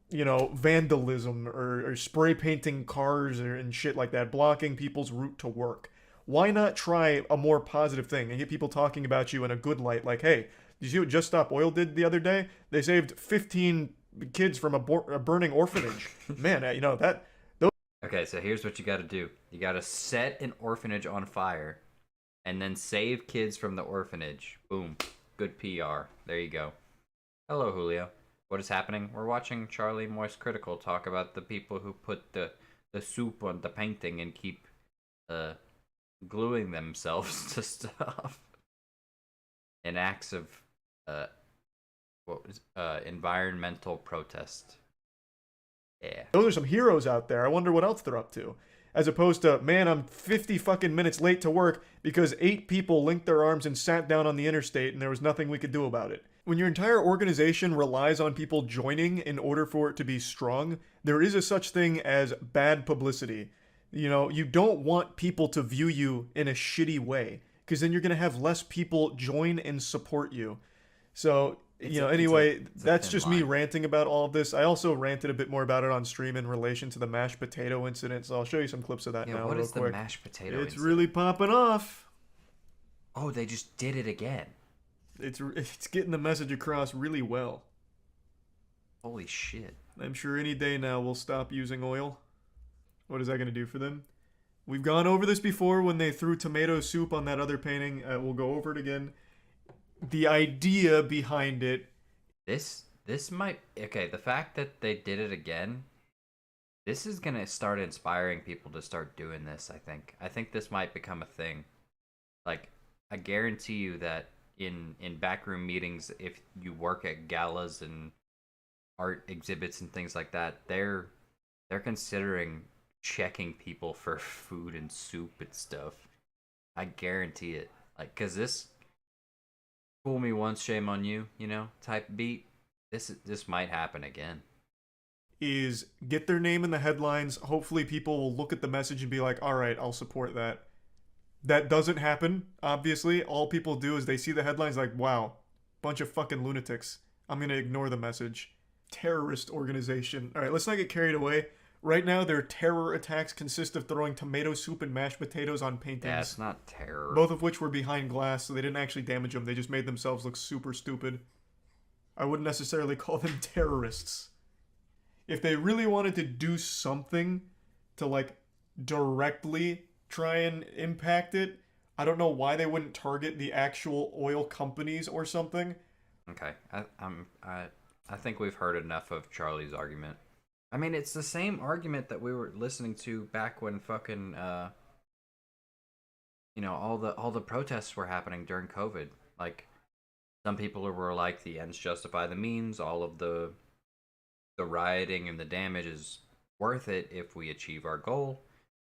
you know, vandalism or spray painting cars and shit like that, blocking people's route to work. Why not try a more positive thing and get people talking about you in a good light? Like, hey, did you see what Just Stop Oil did the other day? They saved 15 kids from a burning orphanage. Man, you know, that... Okay, so here's what you gotta do. You gotta set an orphanage on fire, and then save kids from the orphanage. Boom. Good PR. There you go. Hello, Julio. What is happening? We're watching Charlie Moist Critical talk about the people who put the soup on the painting and keep gluing themselves to stuff in acts of environmental protest. Yeah. Those are some heroes out there. I wonder what else they're up to. As opposed to, man, I'm 50 fucking minutes late to work because 8 people linked their arms and sat down on the interstate and there was nothing we could do about it. When your entire organization relies on people joining in order for it to be strong, there is a such thing as bad publicity. You know, you don't want people to view you in a shitty way, because then you're going to have less people join and support you. So, anyway, that's just me ranting about all of this. I also ranted a bit more about it on stream in relation to the mashed potato incident, so I'll show you some clips of that now real quick. What is the mashed potato incident? It's really popping off. Oh, they just did it again. It's getting the message across really well. Holy shit. I'm sure any day now we'll stop using oil. What is that going to do for them? We've gone over this before when they threw tomato soup on that other painting. We'll go over it again. The idea behind it. This might... Okay, the fact that they did it again, this is going to start inspiring people to start doing this, I think. I think this might become a thing. Like, I guarantee you that in backroom meetings, if you work at galas and art exhibits and things like that, they're considering checking people for food and soup and stuff. I guarantee it. Like, cause this fool me once, shame on you, type beat. This might happen again. Is get their name in the headlines. Hopefully people will look at the message and be like, all right, I'll support that. That doesn't happen, obviously. All people do is they see the headlines like, wow, bunch of fucking lunatics. I'm gonna ignore the message. Terrorist organization. All right, let's not get carried away. Right now, their terror attacks consist of throwing tomato soup and mashed potatoes on paintings. Yeah, it's not terror. Both of which were behind glass, so they didn't actually damage them. They just made themselves look super stupid. I wouldn't necessarily call them terrorists. If they really wanted to do something to, like, directly try and impact it, I don't know why they wouldn't target the actual oil companies or something. Okay, I think we've heard enough of Charlie's argument. I mean, it's the same argument that we were listening to back when fucking, all the protests were happening during COVID. Like, some people were like, the ends justify the means. All of the rioting and the damage is worth it if we achieve our goal.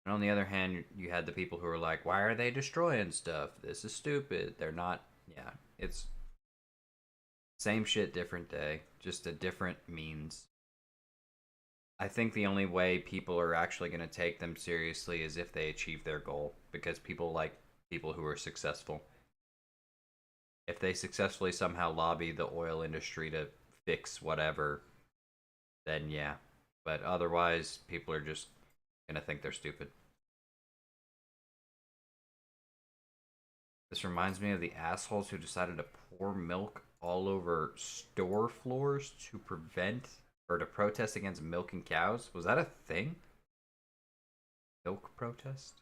And on the other hand, you had the people who were like, why are they destroying stuff? This is stupid. They're not. Yeah, it's same shit, different day, just a different means. I think the only way people are actually going to take them seriously is if they achieve their goal, because people like people who are successful. If they successfully somehow lobby the oil industry to fix whatever, then yeah, But otherwise, people are just gonna think they're stupid. This reminds me of the assholes who decided to pour milk all over store floors to prevent or to protest against milking cows. Was that a thing? Milk protest?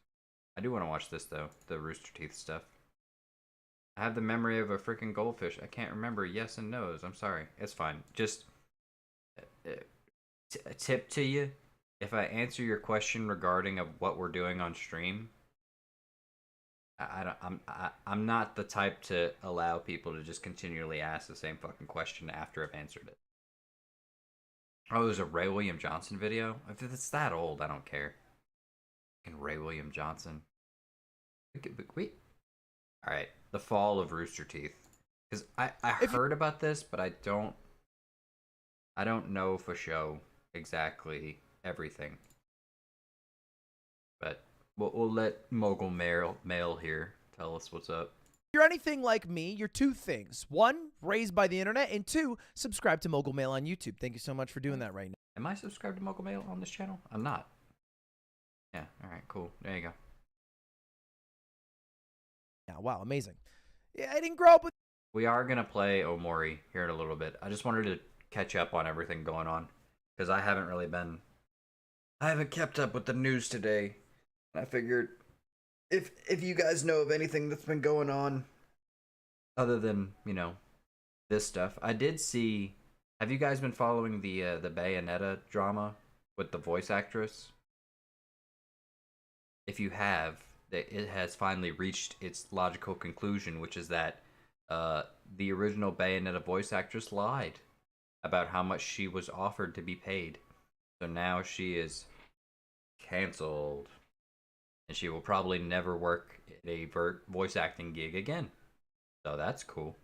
I do want to watch this though, the Rooster Teeth stuff. I have the memory of a freaking goldfish. I can't remember yes and no's. I'm sorry. It's fine. Just a tip to you. If I answer your question regarding of what we're doing on stream, I'm not the type to allow people to just continually ask the same fucking question after I've answered it. Oh, there's a Ray William Johnson video? If it's that old, I don't care. Fucking Ray William Johnson. Wait. Alright, the fall of Rooster Teeth. Because I heard about this, but I don't know for sure exactly everything. But we'll let Mogul Mail here tell us what's up. If you're anything like me, you're two things. One, raised by the internet, and two, subscribe to Mogul Mail on YouTube. Thank you so much for doing that right now. Am I subscribed to Mogul Mail on this channel? I'm not. Yeah, alright, cool. There you go. Yeah, wow, amazing. Yeah, I didn't grow up with... We are going to play Omori here in a little bit. I just wanted to catch up on everything going on. Because I haven't kept up with the news today. I figured if you guys know of anything that's been going on other than, you know, this stuff. I did see, have you guys been following the Bayonetta drama with the voice actress? If you have, it has finally reached its logical conclusion, which is that the original Bayonetta voice actress lied about how much she was offered to be paid. So now she is canceled. And she will probably never work at a voice acting gig again. So that's cool.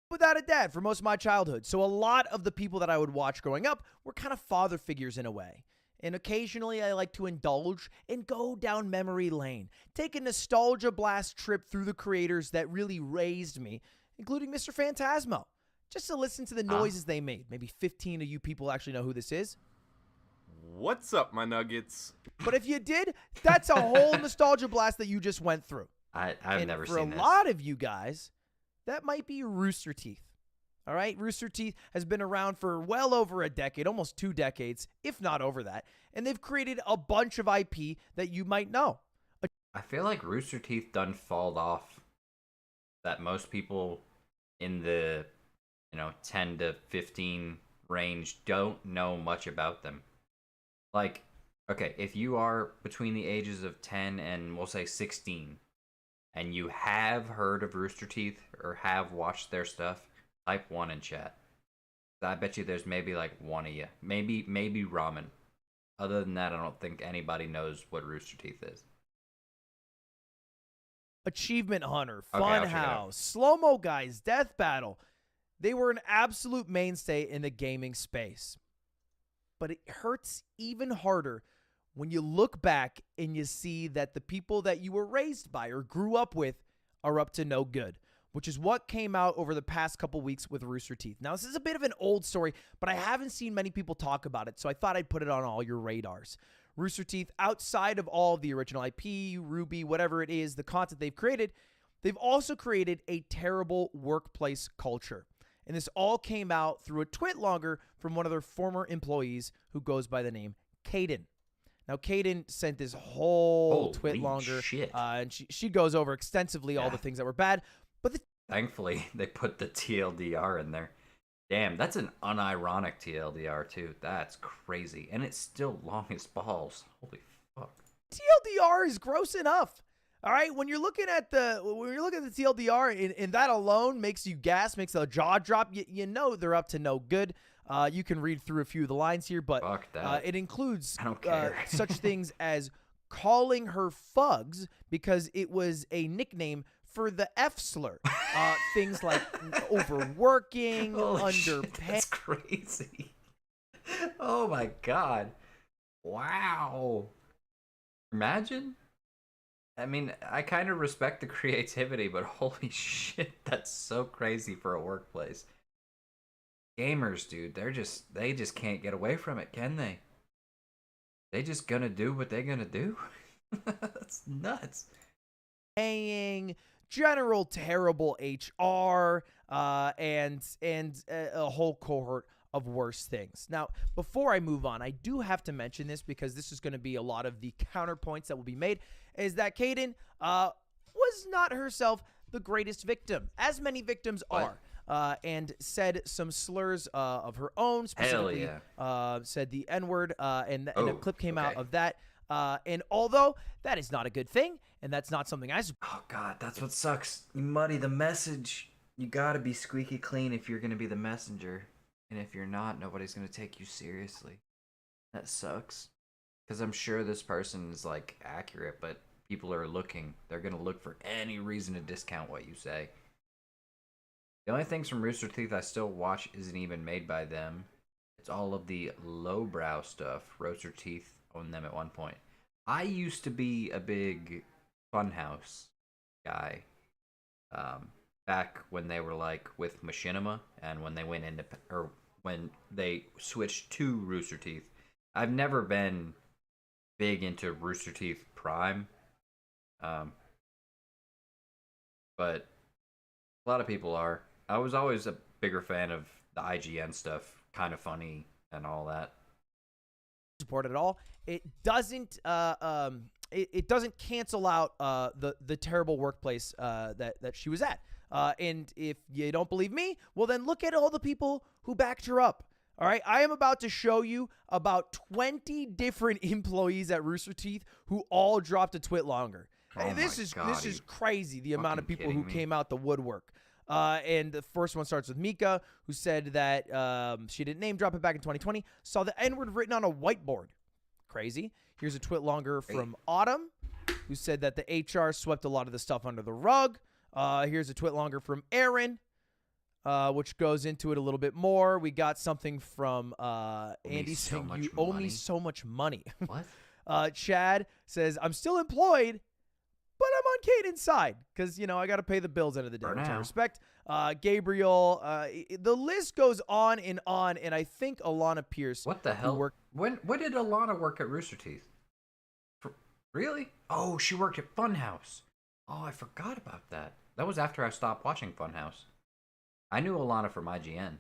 Without a dad for most of my childhood. So a lot of the people that I would watch growing up were kind of father figures in a way. And occasionally I like to indulge and go down memory lane. Take a nostalgia blast trip through the creators that really raised me, including Mr. Phantasmo. Just to listen to the noises they made. Maybe 15 of you people actually know who this is. What's up, my nuggets? But if you did, that's a whole nostalgia blast that you just went through. I've never seen this. For a lot of you guys, that might be Rooster Teeth. All right? Rooster Teeth has been around for well over a decade, almost 2 decades, if not over that. And they've created a bunch of IP that you might know. I feel like Rooster Teeth done falled off. That most people in the, 10 to 15 range don't know much about them. Like, okay, if you are between the ages of 10 and we'll say 16, and you have heard of Rooster Teeth or have watched their stuff, type 1 in chat. I bet you there's maybe like one of you. Maybe Ramen. Other than that, I don't think anybody knows what Rooster Teeth is. Achievement Hunter, Okay, Funhouse, Slow-Mo Guys, Death Battle. They were an absolute mainstay in the gaming space. But it hurts even harder when you look back and you see that the people that you were raised by or grew up with are up to no good, which is what came out over the past couple weeks with Rooster Teeth. Now, this is a bit of an old story, but I haven't seen many people talk about it, so I thought I'd put it on all your radars. Rooster Teeth, outside of all of the original IP, Ruby, whatever it is, the content they've created, they've also created a terrible workplace culture. And this all came out through a tweet longer from one of their former employees who goes by the name Kaden. Now, Kaden sent this whole tweet longer, and she goes over extensively all the things that were bad. But thankfully, they put the TLDR in there. Damn, that's an unironic TLDR, too. That's crazy. And it's still long as balls. Holy fuck. TLDR is gross enough. All right, when you're looking at the TLDR, and that alone makes you gasp, makes the jaw drop, you know they're up to no good. You can read through a few of the lines here, but it includes such things as calling her Fugs because it was a nickname for the F slur. Things like overworking, underpaid. That's crazy. Oh my god. Wow. Imagine. I mean, I kind of respect the creativity, but holy shit, that's so crazy for a workplace. Gamers, dude, they just can't get away from it, can they? They just gonna do what they gonna do? That's nuts. Paying, general terrible HR, and a whole cohort of worse things. Now, before I move on, I do have to mention this because this is going to be a lot of the counterpoints that will be made, is that Kaden was not herself the greatest victim, as many victims are, and said some slurs of her own, specifically said the N-word, and a clip came out of that. And although that is not a good thing, and that's not something I support. Oh God, that's what sucks. You muddy the message. You gotta be squeaky clean if you're gonna be the messenger. And if you're not, nobody's gonna take you seriously. That sucks. Because I'm sure this person is, like, accurate, but people are looking. They're gonna look for any reason to discount what you say. The only things from Rooster Teeth I still watch isn't even made by them. It's all of the lowbrow stuff. Rooster Teeth owned them at one point. I used to be a big Funhouse guy. Back when they were like with Machinima and when they went into, or when they switched to Rooster Teeth. I've never been big into Rooster Teeth Prime. But a lot of people are. I was always a bigger fan of the IGN stuff, kind of funny and all that. Support at all. It doesn't it doesn't cancel out the terrible workplace that she was at. And if you don't believe me, well then look at all the people who backed her up. All right, I am about to show you about 20 different employees at Rooster Teeth who all dropped a twit longer. Oh This is crazy, the amount of people who came out the woodwork. And the first one starts with Mika, who said that she didn't name drop it back in 2020, saw the N-word written on a whiteboard. Crazy. Here's a twit longer from Autumn, who said that the HR swept a lot of the stuff under the rug. Here's a twit longer from Aaron, which goes into it a little bit more. We got something from Andy saying, "You owe me so much money." What? Chad says, "I'm still employed, but I'm on Caden's side because, you know, I got to pay the bills end of the day," which I respect. Gabriel, the list goes on, and I think Alana Pierce. What the hell? When did Alana work at Rooster Teeth? Really? Oh, she worked at Funhouse. Oh, I forgot about that. That was after I stopped watching Funhouse. I knew Alana from IGN.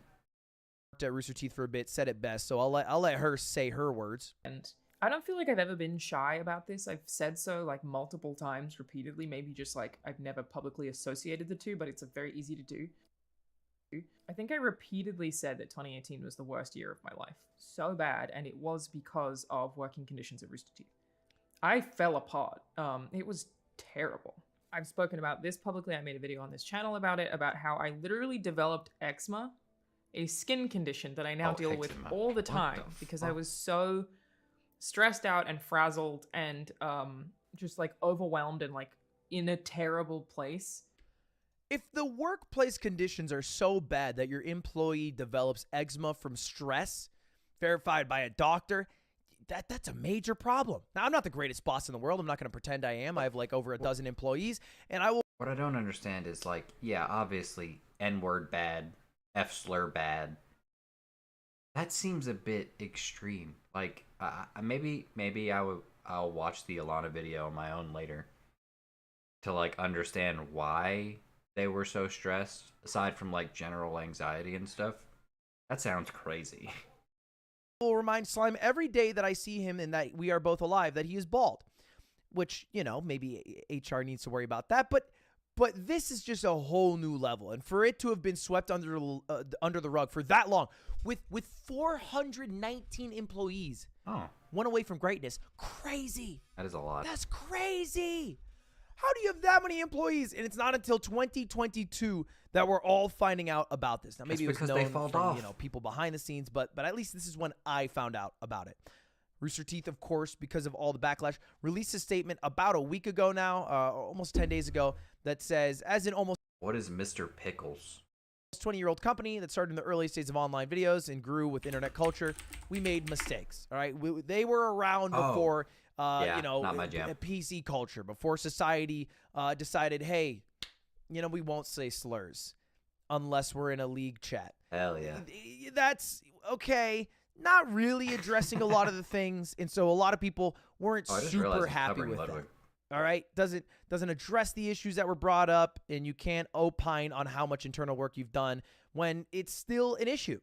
At Rooster Teeth for a bit, said it best, so I'll let her say her words. And I don't feel like I've ever been shy about this. I've said so like multiple times repeatedly, maybe just like I've never publicly associated the two, but it's very easy to do. I think I repeatedly said that 2018 was the worst year of my life. So bad, and it was because of working conditions at Rooster Teeth. I fell apart. It was terrible. I've spoken about this publicly. I made a video on this channel about it, about how I literally developed eczema, a skin condition that I now deal with all the time because I was so stressed out and frazzled and just like overwhelmed and like in a terrible place. If the workplace conditions are so bad that your employee develops eczema from stress, verified by a doctor, that's a major problem. Now, I'm not the greatest boss in the world. I'm not going to pretend I am. I have like over a dozen employees, and I will. What I don't understand is, like, yeah, obviously N-word bad, F-slur bad. That seems a bit extreme. Like, maybe I'll watch the Alana video on my own later to like understand why they were so stressed. Aside from like general anxiety and stuff, that sounds crazy. Will remind Slime every day that I see him and that we are both alive that he is bald, which, you know, maybe HR needs to worry about that, but this is just a whole new level, and for it to have been swept under the rug for that long with 419 employees, one away from greatness, crazy. That is a lot. That's crazy. How do you have that many employees? And it's not until 2022 that we're all finding out about this. Now, maybe it was known from, you know, people behind the scenes, but at least this is when I found out about it. Rooster Teeth, of course, because of all the backlash, released a statement about a week ago now, almost 10 days ago, that says, as in almost... What is Mr. Pickles? 20-year-old company that started in the early stages of online videos and grew with internet culture, we made mistakes, all right? They were around before... you know, PC culture, before society decided, hey, you know, we won't say slurs unless we're in a league chat. Hell yeah. That's okay. not really addressing a lot of the things, and so a lot of people weren't Oh, I just super realized it's happy covering with Ludwig. that. All right, doesn't address the issues that were brought up, and you can't opine on how much internal work you've done when it's still an issue.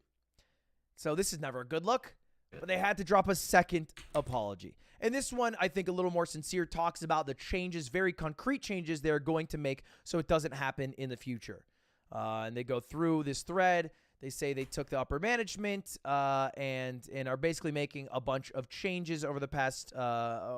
So this is never a good look, but they had to drop a second apology. And this one, I think a little more sincere, talks about the changes, very concrete changes they're going to make so it doesn't happen in the future. And they go through this thread. They say they took the upper management and are basically making a bunch of changes over the past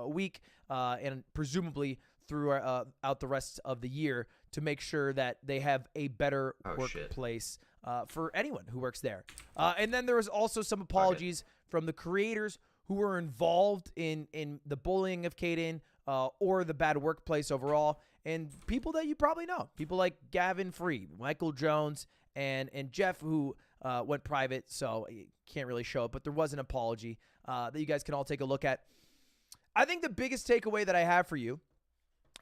week and presumably throughout the rest of the year to make sure that they have a better workplace for anyone who works there. And then there was also some apologies from the creators who were involved in the bullying of Caden or the bad workplace overall, and people that you probably know. People like Gavin Free, Michael Jones, and Jeff, who went private, so you can't really show it, but there was an apology that you guys can all take a look at. I think the biggest takeaway that I have for you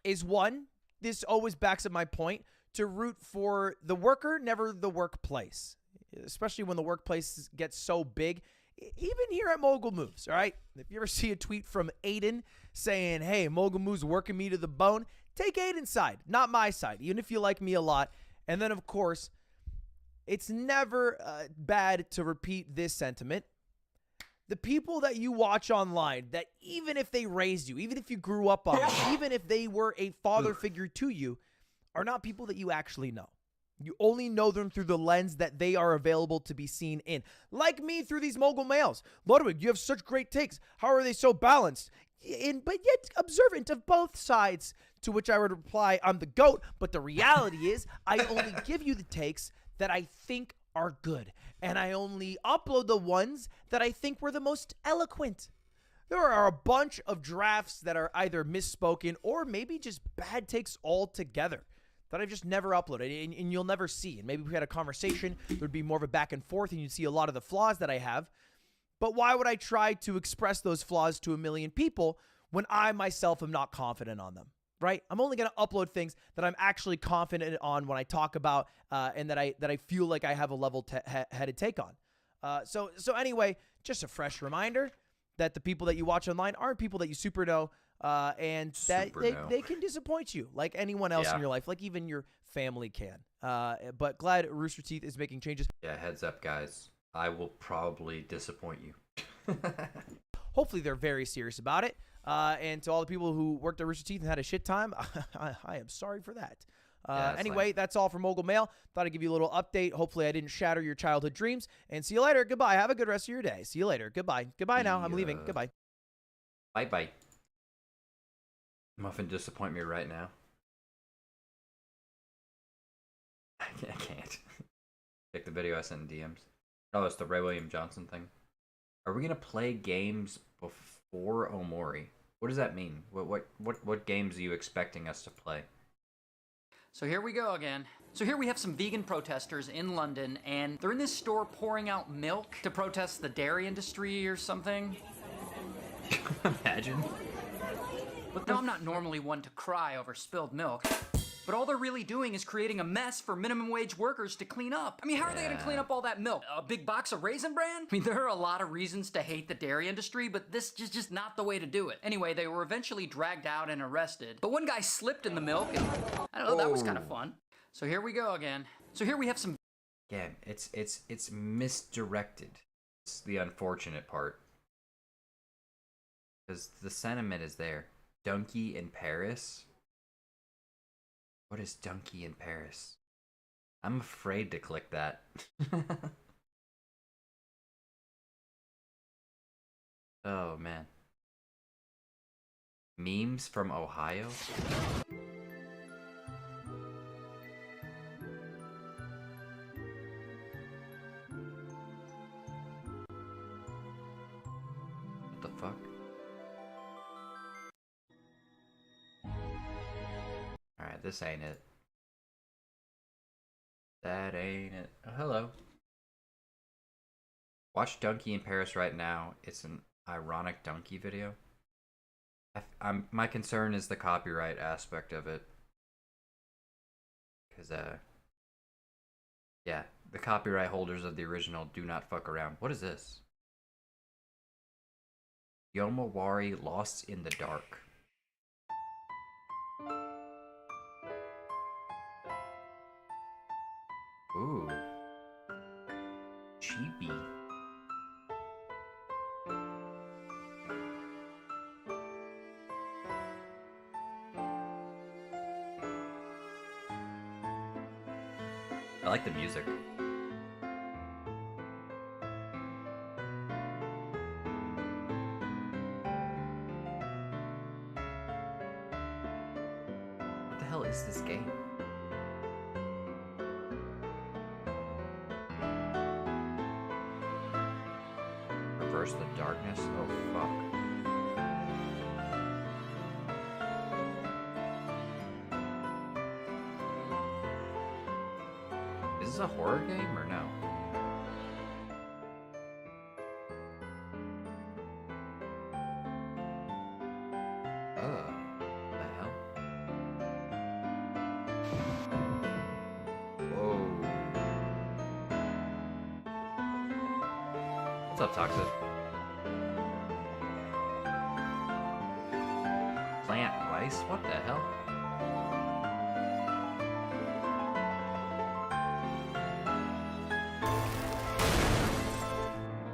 is, one, this always backs up my point, to root for the worker, never the workplace, especially when the workplace gets so big. Even here at Mogul Moves, all right? If you ever see a tweet from Aiden saying, hey, Mogul Moves working me to the bone, take Aiden's side, not my side, even if you like me a lot. And then, of course, it's never bad to repeat this sentiment. The people that you watch online, that even if they raised you, even if you grew up on them, even if they were a father figure to you, are not people that you actually know. You only know them through the lens that they are available to be seen in. Like me through these mogul males. Ludwig, you have such great takes. How are they so balanced? But yet observant of both sides. To which I would reply, I'm the GOAT. But the reality is, I only give you the takes that I think are good. And I only upload the ones that I think were the most eloquent. There are a bunch of drafts that are either misspoken or maybe just bad takes altogether that I've just never uploaded, and you'll never see. And maybe if we had a conversation, there'd be more of a back and forth, and you'd see a lot of the flaws that I have. But why would I try to express those flaws to a million people when I myself am not confident on them, right? I'm only going to upload things that I'm actually confident on when I talk about and that I feel like I have a level-headed take on. So anyway, just a fresh reminder that the people that you watch online aren't people that you super know, and that they can disappoint you like anyone else in your life, like even your family can. But glad Rooster Teeth is making changes. Yeah, heads up, guys. I will probably disappoint you. Hopefully they're very serious about it. And to all the people who worked at Rooster Teeth and had a shit time, I am sorry for that. Anyway, that's all for Mogul Mail. Thought I'd give you a little update. Hopefully I didn't shatter your childhood dreams. And see you later. Goodbye. Have a good rest of your day. See you later. Goodbye. Goodbye now. I'm leaving. Goodbye. Bye-bye. Muffin, disappoint me right now. I can't. Check the video I sent in DMs. Oh, it's the Ray William Johnson thing. Are we gonna play games before Omori? What does that mean? What games are you expecting us to play? So here we go again. So here we have some vegan protesters in London, and they're in this store pouring out milk to protest the dairy industry or something. Imagine. But no, I'm not normally one to cry over spilled milk. But all they're really doing is creating a mess for minimum wage workers to clean up. I mean, how are they gonna clean up all that milk? A big box of Raisin Bran? I mean, there are a lot of reasons to hate the dairy industry, but this is just not the way to do it. Anyway, they were eventually dragged out and arrested. But one guy slipped in the milk, and I don't know, that was kind of fun. So here we go again. So here we have some... Yeah, it's misdirected. It's the unfortunate part. Because the sentiment is there. Donkey in Paris? What is Donkey in Paris? I'm afraid to click that. Oh, man. Memes from Ohio? What the fuck? Alright, this ain't it. That ain't it. Oh, hello. Watch Donkey in Paris right now. It's an ironic donkey video. My concern is the copyright aspect of it. Because, yeah, the copyright holders of the original do not fuck around. What is this? Omori Lost in the Dark. Ooh. Chibi. I like the music. What the hell is this game? Reverse the darkness? Oh fuck. Is this a horror game or no? The hell? Whoa. What's up, Toxic? Plant rice? What the hell?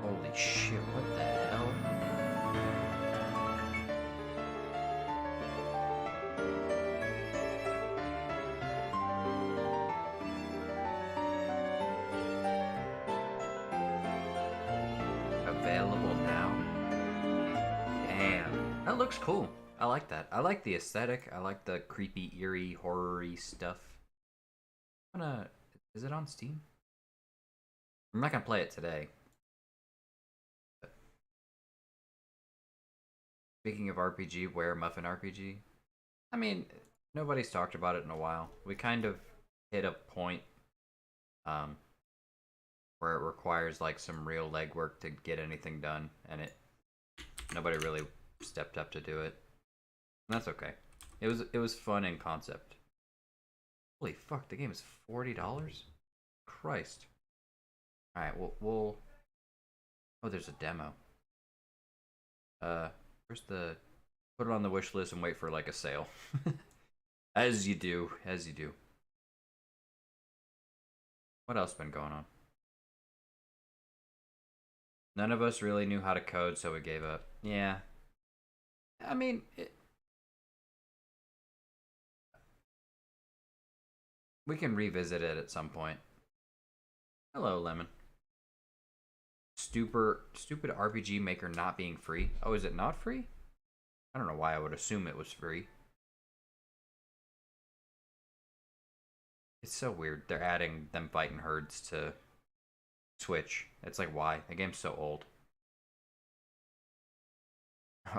Holy shit, what the hell? Available now? Damn. That looks cool. I like that. I like the aesthetic. I like the creepy, eerie, horror-y stuff. Is it on Steam? I'm not gonna play it today. Speaking of RPG, where Muffin RPG? I mean, nobody's talked about it in a while. We kind of hit a point where it requires like some real legwork to get anything done, and nobody really stepped up to do it. And that's okay. It was fun in concept. Holy fuck, the game is $40? Christ. Alright, we'll... Oh, there's a demo. Where's the... Put it on the wish list and wait for, like, a sale. As you do. As you do. What else been going on? None of us really knew how to code, so we gave up. Yeah. I mean... We can revisit it at some point. Hello, Lemon. Stupid RPG Maker not being free. Oh, is it not free? I don't know why I would assume it was free. It's so weird. They're adding them fighting herds to Switch. It's like, why? The game's so old.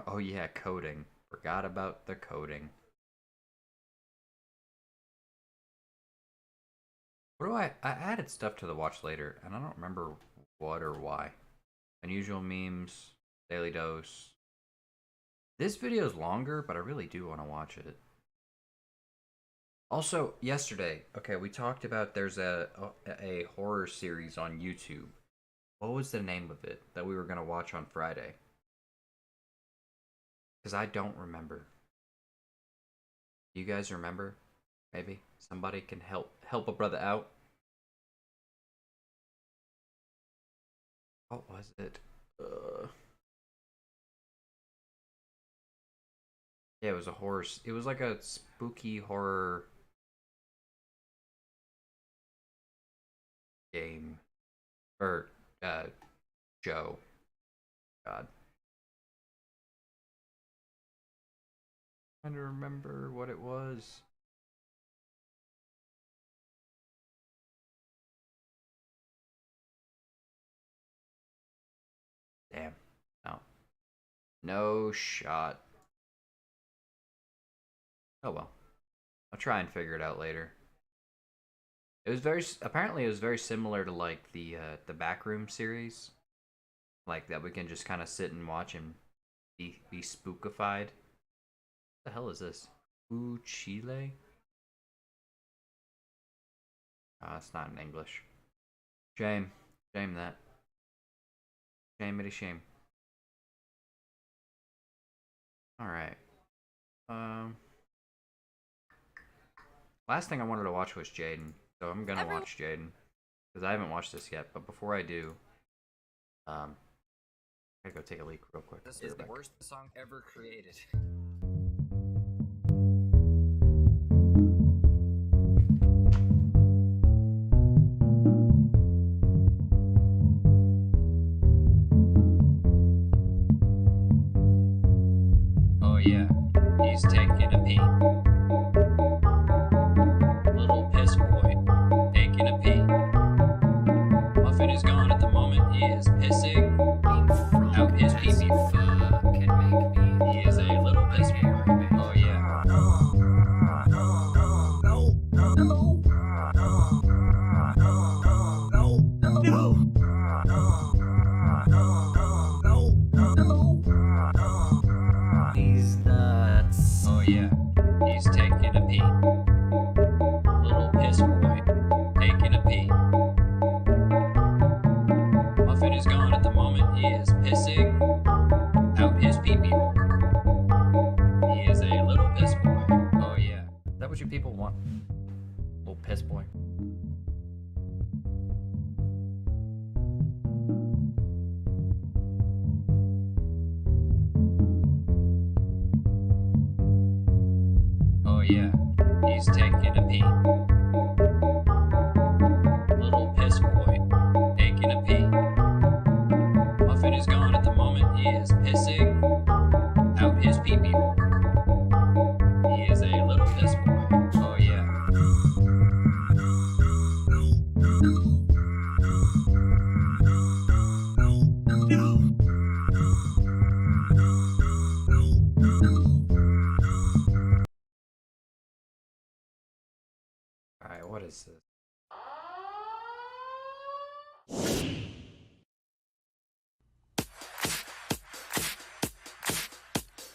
Oh yeah, coding. Forgot about the coding. What do I added stuff to the watch later, and I don't remember what or why. Unusual memes, daily dose. This video is longer, but I really do want to watch it. Also, yesterday, okay, we talked about there's a horror series on YouTube. What was the name of it that we were going to watch on Friday? Because I don't remember. You guys remember? Maybe somebody can help a brother out. What was it? Yeah, it was a horror. It was like a spooky horror game or show. God, trying to remember what it was. Damn. No. No shot. Oh well. I'll try and figure it out later. It was apparently it was very similar to like the Backroom series. Like that we can just kind of sit and watch and be spookified. What the hell is this? Ooh, Chile? It's not in English. Shame. Shame that. Shame, shame. Alright. Last thing I wanted to watch was Jaden, so I'm gonna watch Jaden. Because I haven't watched this yet, but before I do, I gotta go take a leak real quick. This is the worst song ever created. Oh yeah, he's taking a pee. Little piss boy, taking a pee. Muffin is gone at the moment. He is pissing out his pee-pee. He is a little piss boy. Oh yeah. He's nuts. Oh yeah, he's taking a pee. Little piss boy, taking a pee. Muffin is gone at the moment. He is pissing out his pee-pee hole. He is a little piss boy. Oh yeah. Is that what you people want? Little piss boy. Oh yeah, he's taking a pee. Little piss boy, taking a pee. Muffin is gone at the moment. He is pissing out his pee-pee hole. He is a little piss boy. Oh yeah. Alright, what is this?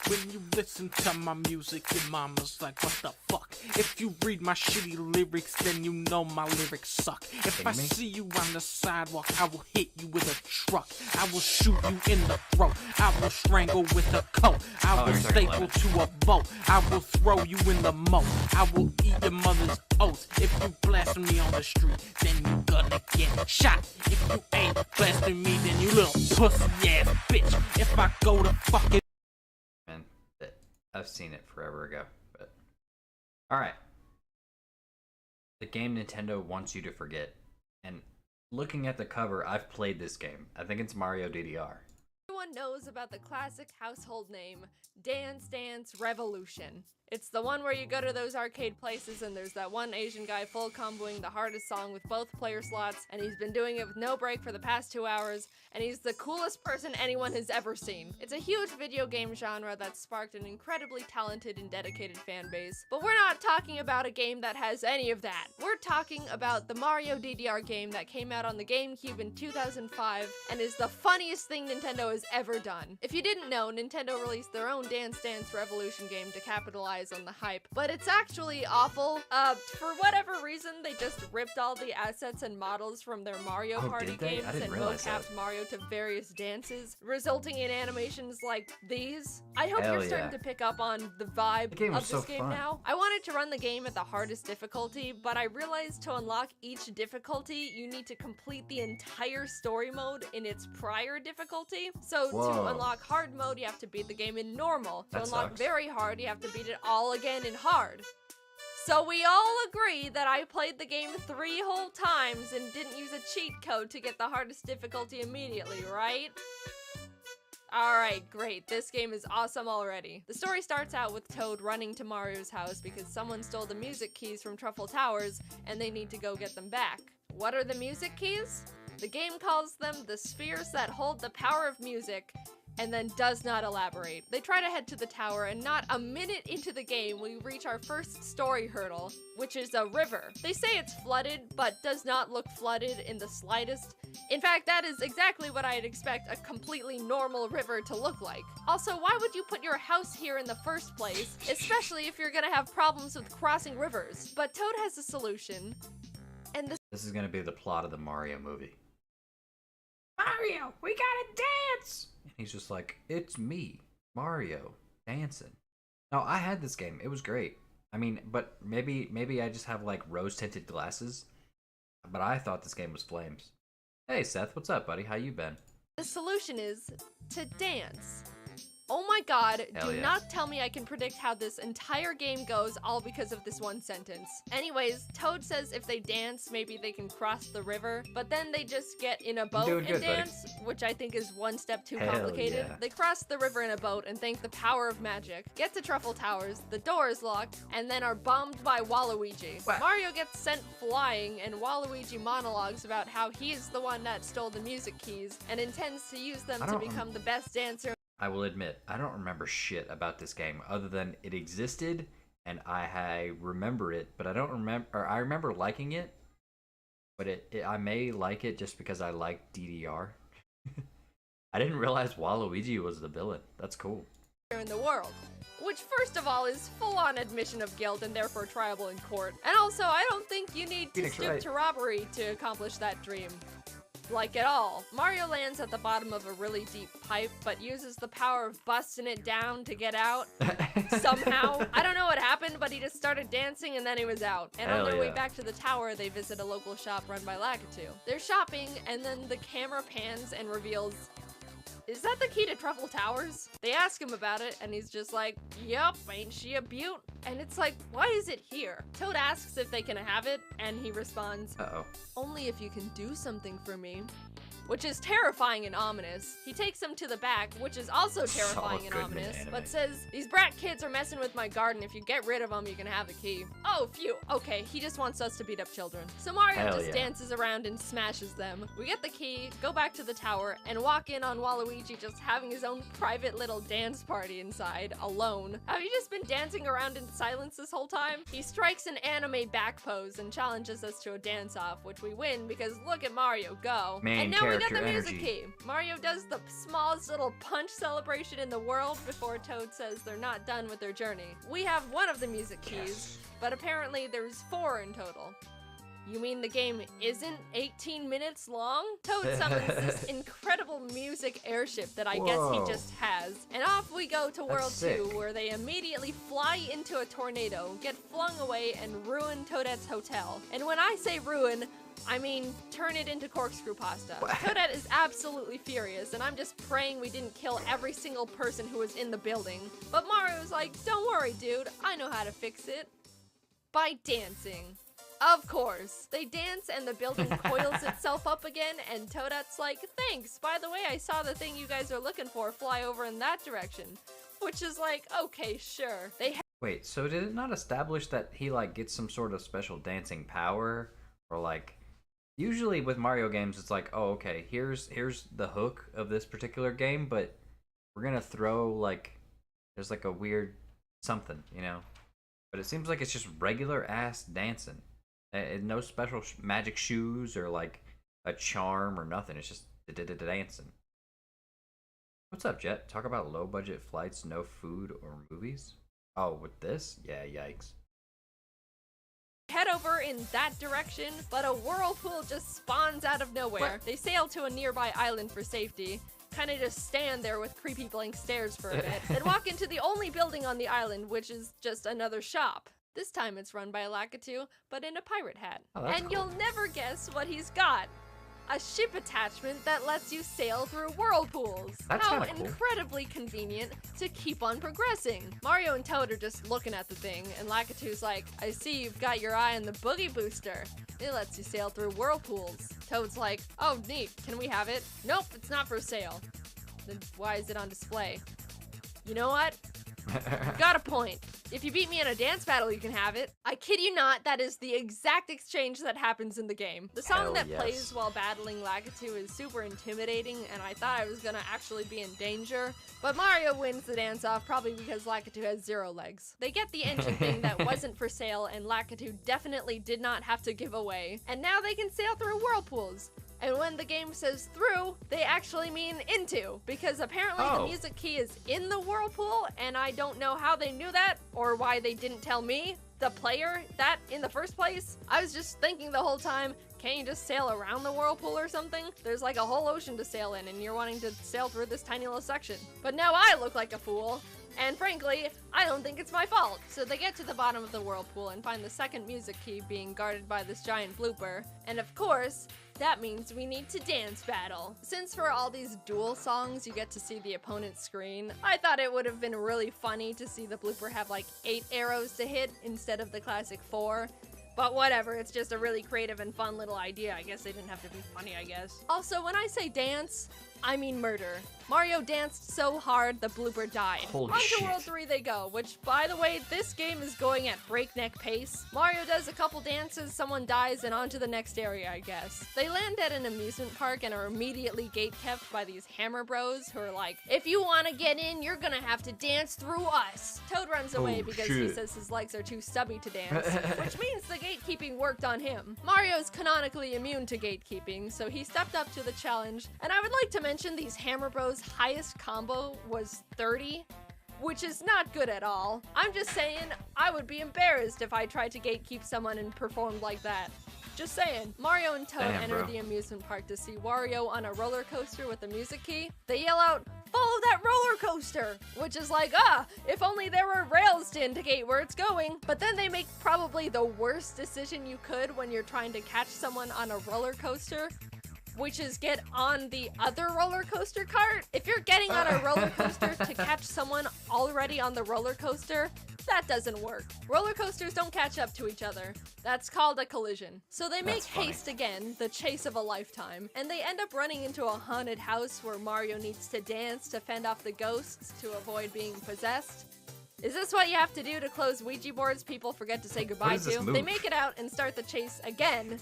When you listen to my music, your mama's like, what the fuck? If you read my shitty lyrics, then you know my lyrics suck. If I see you on the sidewalk, I will hit you with a truck. I will shoot you in the throat. I will strangle with a coat. I will staple to a boat. I will throw you in the moat. I will eat your mother's oats. If you blaspheme me on the street, then you gonna get shot. If you ain't blasting me, then you little pussy ass bitch. If I go to fucking Man, I've seen it forever ago, but alright. The game Nintendo wants you to forget. And looking at the cover, I've played this game. I think it's Mario DDR. Everyone knows about the classic household name, Dance Dance Revolution. It's the one where you go to those arcade places and there's that one Asian guy full comboing the hardest song with both player slots, and he's been doing it with no break for the past 2 hours, and he's the coolest person anyone has ever seen. It's a huge video game genre that's sparked an incredibly talented and dedicated fan base, but we're not talking about a game that has any of that. We're talking about the Mario DDR game that came out on the GameCube in 2005 and is the funniest thing Nintendo has ever done. If you didn't know, Nintendo released their own Dance Dance Revolution game to capitalize on the hype, but it's actually awful. For whatever reason, they just ripped all the assets and models from their Mario Party games and mocapped Mario to various dances, resulting in animations like these. I hope you're starting to pick up on the vibe of this game now. I wanted to run the game at the hardest difficulty, but I realized to unlock each difficulty, you need to complete the entire story mode in its prior difficulty. So to unlock hard mode, you have to beat the game in normal. To unlock very hard, you have to beat it all again in hard. So we all agree that I played the game 3 whole times and didn't use a cheat code to get the hardest difficulty immediately, right? Alright, great. This game is awesome already. The story starts out with Toad running to Mario's house because someone stole the music keys from Truffle Towers and they need to go get them back. What are the music keys? The game calls them the spheres that hold the power of music, and then does not elaborate. They try to head to the tower, and not a minute into the game, we reach our first story hurdle, which is a river. They say it's flooded, but does not look flooded in the slightest. In fact, that is exactly what I'd expect a completely normal river to look like. Also, why would you put your house here in the first place, especially if you're gonna have problems with crossing rivers? But Toad has a solution, and this is gonna be the plot of the Mario movie. Mario, we gotta dance! And he's just like, it's me, Mario, Dancing. No, I had this game. It was great. I mean, but maybe I just have like rose-tinted glasses. But I thought this game was flames. Hey Seth, what's up, buddy? How you been? The solution is to dance. Oh my god, Hell do yeah. not tell me I can predict how this entire game goes all because of this one sentence. Anyways, Toad says if they dance, maybe they can cross the river, but then they just get in a boat doing and good, buddy. dance, which I think is one step too Hell complicated. yeah. They cross the river in a boat and thank the power of magic, get to Truffle Towers, the door is locked, and then are bombed by Waluigi. What? Mario gets sent flying, and Waluigi monologues about how he's the one that stole the music keys and intends to use them I to don't become the best dancer. I will admit, I don't remember shit about this game other than it existed and I remember it, but I don't remember, or I remember liking it, but I may like it just because I like DDR. I didn't realize Waluigi was the villain. That's cool. In the world, which first of all is full-on admission of guilt and therefore triable in court. And also, I don't think you need to Phoenix, stoop right. to robbery to accomplish that dream. Like at all. Mario lands at the bottom of a really deep pipe, but uses the power of busting it down to get out. Somehow. I don't know what happened, but he just started dancing and then he was out. And on Hell their way yeah. back to the tower, they visit a local shop run by Lakitu. They're shopping, and then the camera pans and reveals, is that the key to Truffle Towers? They ask him about it, and he's just like, yup, ain't she a beaut? And it's like, why is it here? Toad asks if they can have it, and he responds, Uh-oh. only if you can do something for me. Which is terrifying and ominous. He takes them to the back, which is also terrifying and Goodman ominous, anime. but says, these brat kids are messing with my garden. If you get rid of them, you can have the key. Oh, phew. Okay, he just wants us to beat up children. So Mario Hell just yeah. dances around and smashes them. We get the key, go back to the tower, and walk in on Waluigi just having his own private little dance party inside, alone. Have you just been dancing around in silence this whole time? He strikes an anime back pose and challenges us to a dance-off, which we win because look at Mario go. Main And now we got character the music energy. key. Mario does the smallest little punch celebration in the world before Toad says they're not done with their journey. We have one of the music keys, but apparently there's 4 in total. You mean the game isn't 18 minutes long? Toad summons this incredible music airship that I guess Whoa. he just has. And off we go to World 2, sick. where they immediately fly into a tornado, get flung away, and ruin Toadette's hotel. And when I say ruin, I mean turn it into corkscrew pasta. Toadette is absolutely furious, and I'm just praying we didn't kill every single person who was in the building. But Mario's like, don't worry, dude, I know how to fix it. By dancing. Of course. They dance and the building coils itself up again, and Toadette's like, thanks, by the way, I saw the thing you guys are looking for fly over in that direction. Which is like, okay, sure. They Wait, so did it not establish that he like gets some sort of special dancing power? Or like, usually with Mario games it's like, oh okay, here's the hook of this particular game, but we're gonna throw like, there's like a weird something, you know? But it seems like it's just regular ass dancing. No special magic shoes or like a charm or nothing. It's just dancing. What's up, Jet? Talk about low budget flights, no food or movies? Oh, with this? Yeah, yikes. head over in that direction, but a whirlpool just spawns out of nowhere. What? They sail to a nearby island for safety, kind of just stand there with creepy blank stares for a bit, then walk into the only building on the island, which is just another shop. This time it's run by a Lakitu, but in a pirate hat. Oh, that's and cool. you'll never guess what he's got. A ship attachment that lets you sail through whirlpools. That's How kinda cool. incredibly convenient to keep on progressing. Mario and Toad are just looking at the thing, and Lakitu's like, I see you've got your eye on the boogie booster. It lets you sail through whirlpools. Toad's like, oh neat, can we have it? Nope, it's not for sale. Then why is it on display? You know what? Got a point. If you beat me in a dance battle, you can have it. I kid you not, that is the exact exchange that happens in the game. The song Hell that yes. plays while battling Lakitu is super intimidating, and I thought I was gonna actually be in danger. But Mario wins the dance-off, probably because Lakitu has 0 legs. They get the engine thing that wasn't for sale, and Lakitu definitely did not have to give away. And now they can sail through whirlpools. And when the game says through, they actually mean into, because apparently the music key is in the whirlpool, and I don't know how they knew that, or why they didn't tell me, the player, that in the first place. I was just thinking the whole time, can't you just sail around the whirlpool or something? There's like a whole ocean to sail in, and you're wanting to sail through this tiny little section. But now I look like a fool. And frankly, I don't think it's my fault. So they get to the bottom of the whirlpool and find the second music key being guarded by this giant blooper. And of course, that means we need to dance battle. Since for all these duel songs you get to see the opponent's screen, I thought it would have been really funny to see the blooper have like 8 arrows to hit instead of the classic 4. But whatever, it's just a really creative and fun little idea. I guess they didn't have to be funny, I guess. Also, when I say dance, I mean murder. Mario danced so hard, the blooper died. Holy On to shit. World 3 they go, which, by the way, this game is going at breakneck pace. Mario does a couple dances, someone dies, and on to the next area, I guess. They land at an amusement park and are immediately gatekept by these hammer bros who are like, if you want to get in, you're gonna have to dance through us. Toad runs away because he shit. says his legs are too stubby to dance, which means the gatekeeping worked on him. Mario's canonically immune to gatekeeping, so he stepped up to the challenge, and I would like to mention these hammer bros' highest combo was 30, which is not good at all. I'm just saying, I would be embarrassed if I tried to gatekeep someone and performed like that. Just saying. Mario and Toad Damn, enter bro. the amusement park to see Wario on a roller coaster with a music key. They yell out, "Follow that roller coaster!" Which is like, if only there were rails to indicate where it's going. But then they make probably the worst decision you could when you're trying to catch someone on a roller coaster, which is get on the other roller coaster cart. If you're getting on a roller coaster to catch someone already on the roller coaster, that doesn't work. Roller coasters don't catch up to each other. That's called a collision. So they make That's funny. haste again, the chase of a lifetime, and they end up running into a haunted house where Mario needs to dance to fend off the ghosts to avoid being possessed. Is this what you have to do to close Ouija boards people forget to say goodbye is this to? move? They make it out and start the chase again.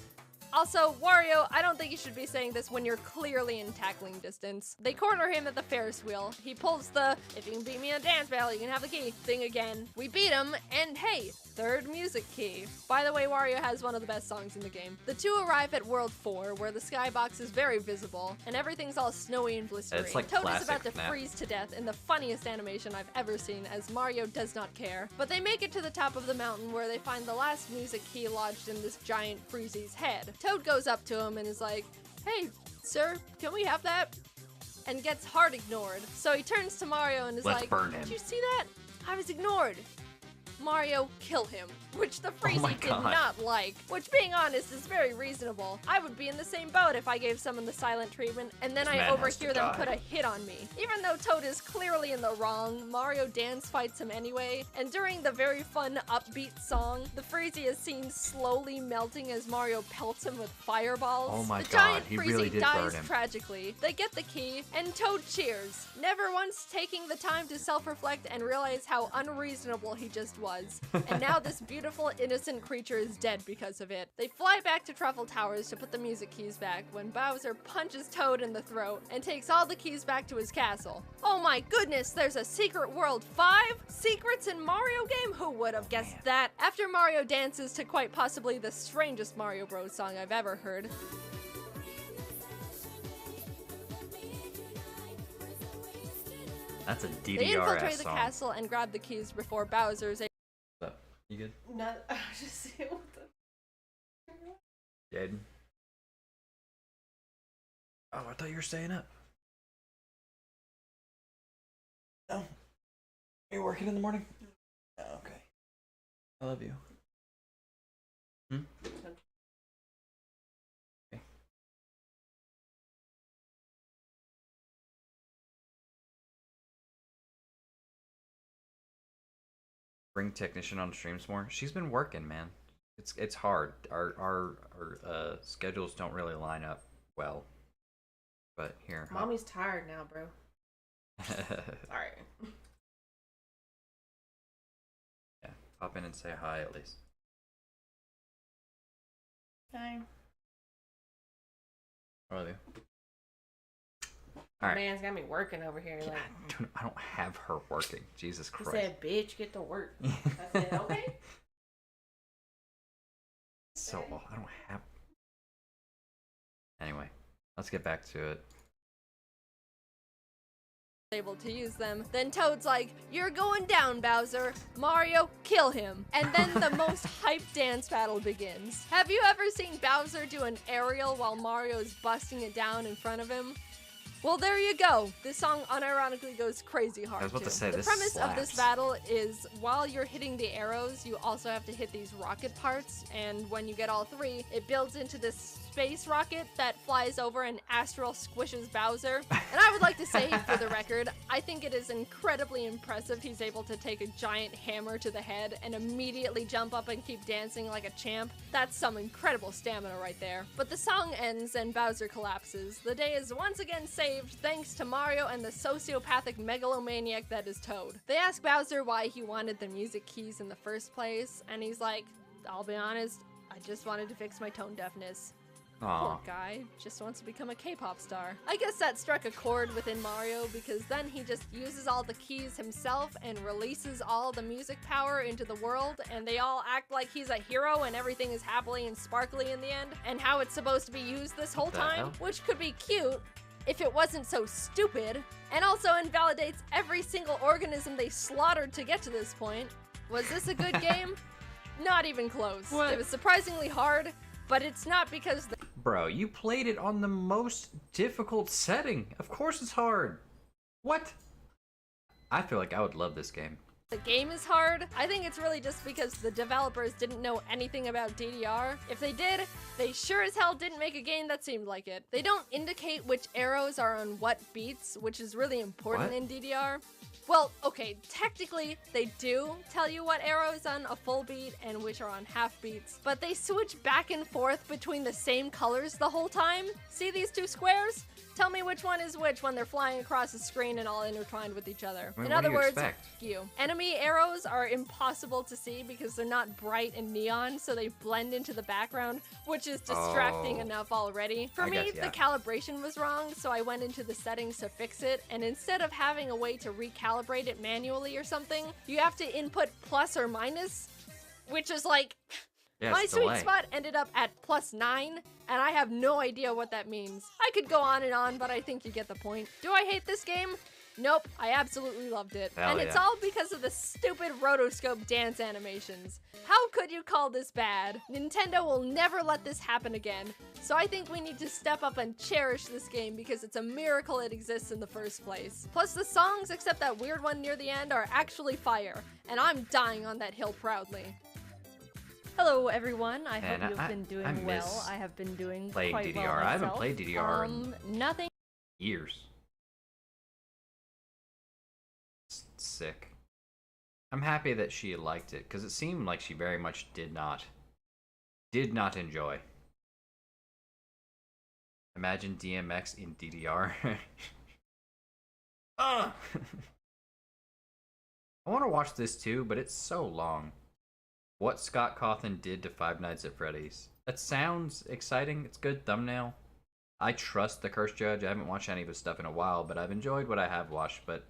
Also, Wario, I don't think you should be saying this when you're clearly in tackling distance. They corner him at the Ferris wheel. He pulls the, if you can beat me in a dance battle, you can have the key thing again. We beat him, and hey, third music key. By the way, Wario has one of the best songs in the game. The two arrive at World 4, where the skybox is very visible, and everything's all snowy and blistery. It's like Toad is classic about to FNAF. freeze to death in the funniest animation I've ever seen, as Mario does not care. But they make it to the top of the mountain, where they find the last music key lodged in this giant Freezy's head. Toad goes up to him and is like, "Hey, sir, can we have that?" And gets hard ignored. So he turns to Mario and is Let's like, burn him. "Did you see that? I was ignored." Mario, kill him, which the Oh my Freezy did God. not like. Which, being honest, is very reasonable. I would be in the same boat if I gave someone the silent treatment and then This I man has overhear to them die. put a hit on me. Even though Toad is clearly in the wrong, Mario dance fights him anyway, and during the very fun upbeat song, the Freezy is seen slowly melting as Mario pelts him with fireballs. Oh my the God, giant he Freezy really did dies burn him. tragically. They get the key, and Toad cheers, never once taking the time to self-reflect and realize how unreasonable he just was. And now this beautiful, innocent creature is dead because of it. They fly back to Truffle Towers to put the music keys back when Bowser punches Toad in the throat and takes all the keys back to his castle. Oh my goodness, there's a Secret World 5? Secrets in Mario game? Who would have guessed that? After Mario dances to quite possibly the strangest Mario Bros song I've ever heard. That's a They DDR infiltrate ass the song. castle and grab the keys before Bowser's What's up? You good? Not, I was just saying what the. Jaden? Oh, I thought you were staying up. Oh. Are you working in the morning? Oh, okay. I love you. Hmm? Okay. Bring technician on streams more. She's been working, man. It's hard. Our schedules don't really line up well. But here. Mommy's tired now, bro. Sorry. Yeah, pop in and say hi at least. Okay. I love you. My All right. man's got me working over here. Like, Dude, I don't have her working. Jesus he Christ. said, "Bitch, get to work." I said, "Okay." So I don't have. Anyway, let's get back to it. able to use them. Then Toad's like, "You're going down, Bowser. Mario, kill him." And then the most hyped dance battle begins. Have you ever seen Bowser do an aerial while Mario's busting it down in front of him? Well, there you go. This song unironically goes crazy hard. I was about to too. say, the this premise of this slaps. battle is while you're hitting the arrows, you also have to hit these rocket parts, and when you get all three, it builds into this space rocket that flies over and astral squishes Bowser. And I would like to say, for the record, I think it is incredibly impressive he's able to take a giant hammer to the head and immediately jump up and keep dancing like a champ. That's some incredible stamina right there. But the song ends and Bowser collapses. The day is once again saved thanks to Mario and the sociopathic megalomaniac that is Toad. They ask Bowser why he wanted the music keys in the first place, and he's like, I'll be honest, I just wanted to fix my tone deafness. Poor guy, just wants to become a K-pop star. I guess that struck a chord within Mario because then he just uses all the keys himself and releases all the music power into the world, and they all act like he's a hero and everything is happily and sparkly in the end, and how it's supposed to be used this whole time, which could be cute if it wasn't so stupid, and also invalidates every single organism they slaughtered to get to this point. Was this a good game? Not even close. What? It was surprisingly hard, but it's not because the Bro, you played it on the most difficult setting. Of course it's hard. What? I feel like I would love this game. game is hard. I think it's really just because the developers didn't know anything about DDR. If they did, they sure as hell didn't make a game that seemed like it. They don't indicate which arrows are on what beats, which is really important in DDR. Well, okay, technically they do tell you what arrow is on a full beat and which are on half beats, but they switch back and forth between the same colors the whole time. See these two squares? Tell me which one is which when they're flying across the screen and all intertwined with each other. I mean, In what do other you words, expect? enemy arrows are impossible to see because they're not bright and neon, so they blend into the background, which is distracting enough already. For me, the calibration was wrong, so I went into the settings to fix it, and instead of having a way to recalibrate it manually or something, you have to input plus or minus, which is like... My sweet spot ended up at +9, and I have no idea what that means. I could go on and on, but I think you get the point. Do I hate this game? Nope, I absolutely loved it. Hell and it's all because of the stupid rotoscope dance animations. How could you call this bad? Nintendo will never let this happen again. So I think we need to step up and cherish this game because it's a miracle it exists in the first place. Plus the songs, except that weird one near the end, are actually fire. And I'm dying on that hill proudly. Hello everyone, I hope Man, you've been doing well. I have been doing playing quite DDR. well myself. I haven't played DDR in nothing years. It's sick. I'm happy that she liked it because it seemed like she very much did not enjoy. Imagine DMX in DDR. I want to watch this too, but it's so long. What Scott Cawthon did to Five Nights at Freddy's. That sounds exciting. It's good thumbnail. I trust the Curse Judge. I haven't watched any of his stuff in a while, but I've enjoyed what I have watched. But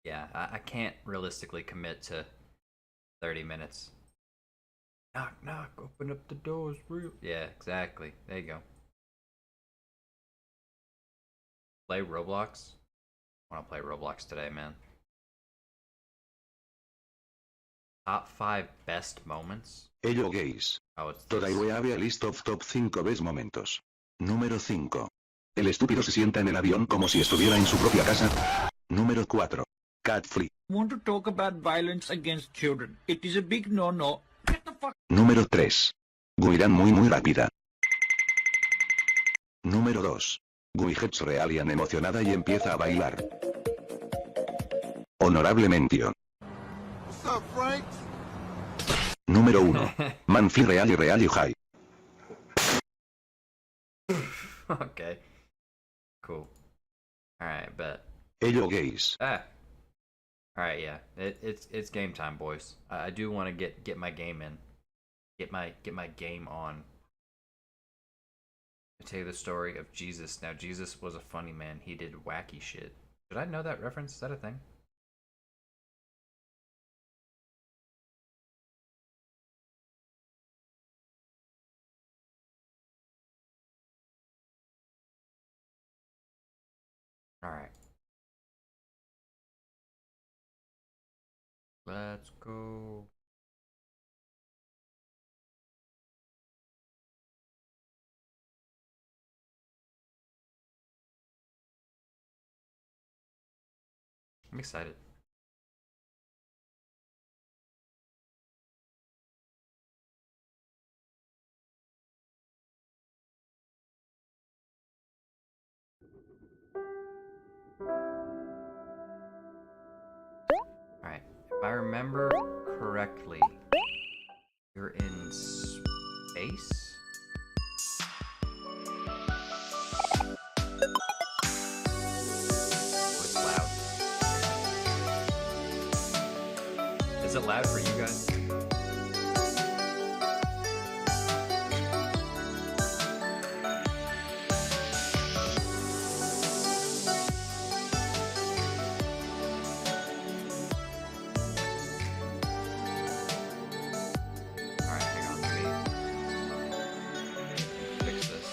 yeah, I can't realistically commit to 30 minutes. Knock, knock, open up the doors. Real. Yeah, exactly. There you go. Play Roblox? I want to play Roblox today, man. Top 5 best moments. Hello gays. Today we have a list of top 5 best momentos. Número 5. El estúpido se sienta en el avión como si estuviera en su propia casa. Número 4. Cat flea. Want to talk about violence against children. It is a big no-no. Get the fuck. Número 3. Guirán muy rápida. Número 2. Guigets realian emocionada y empieza a bailar. Honorable mention. What's up, Frank? Número 1. Manfly real y high. Okay. Cool. Alright, bet. Hello gays. Alright, yeah. It's game time, boys. I do want to get my game in. Get my game on. I tell you the story of Jesus. Now, Jesus was a funny man. He did wacky shit. Did I know that reference? Is that a thing? Alright. Let's go. I'm excited. Alright, if I remember correctly, you're in space? Is it loud for you guys? Alright, hang on, let me fix this.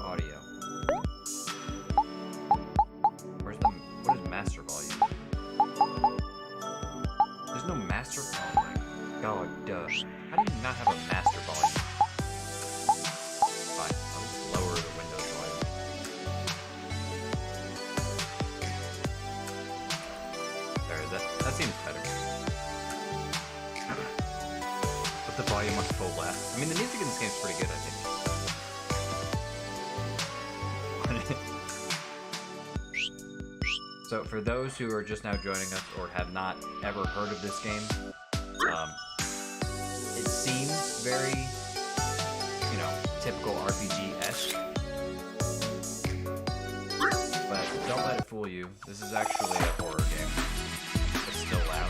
Audio. What is master volume? There's no master. Oh my god, duh. How do you not have a master volume? Fine, I'll just lower the Windows volume. There, that seems better. Put the volume on full left. I mean, the music in this game's pretty good, I think. So for those who are just now joining us or have not ever heard of this game, it seems very, you know, typical RPG-esque. But don't let it fool you. This is actually a horror game. It's still loud.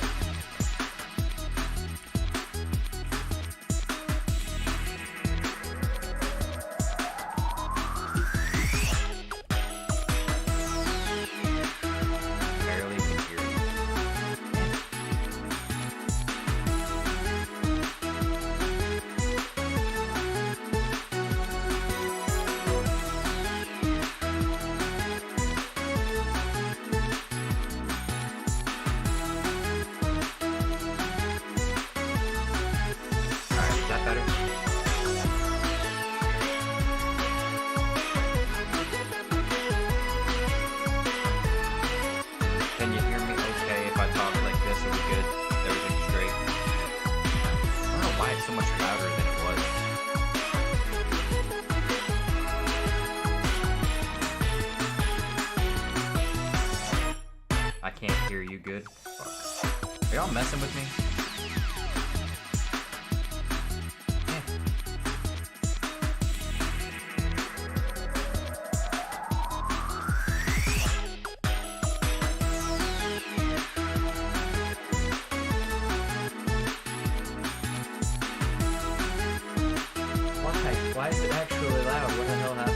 Good. Fuck. Are y'all messing with me? Why is it actually loud? What the hell happened?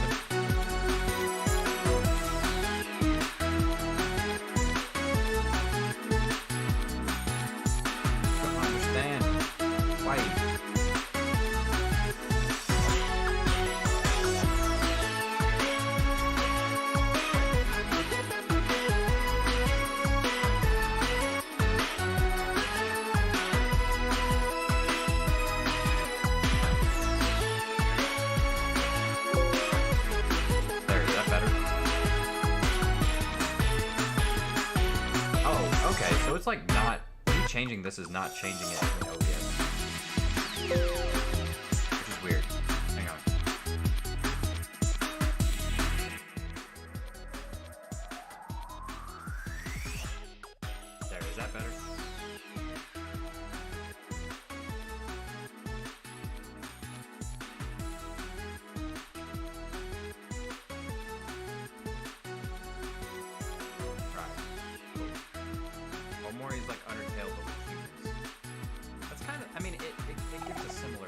It's like not changing this is not changing it in OBS, which is weird. Hang on. There, is that better? Omori is like Undertale, but with humans. That's kind of, I mean, it gives a similar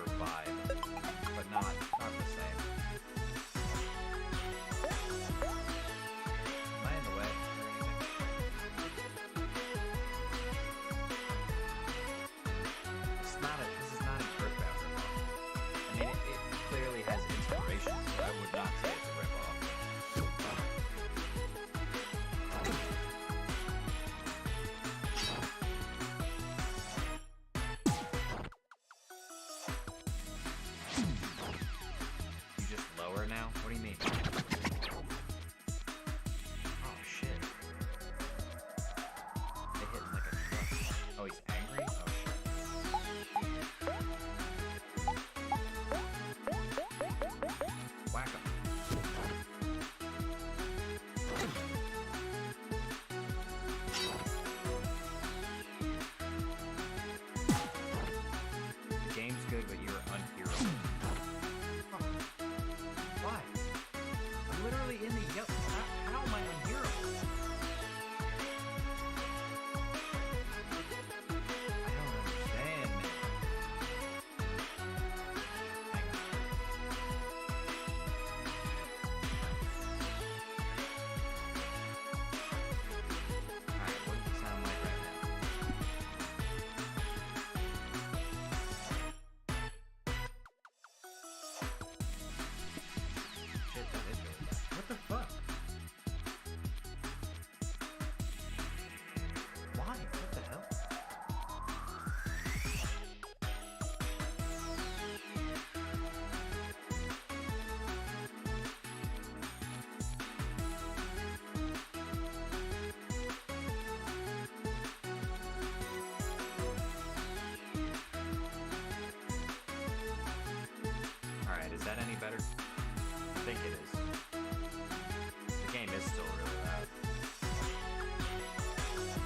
think it is. The game is still really loud.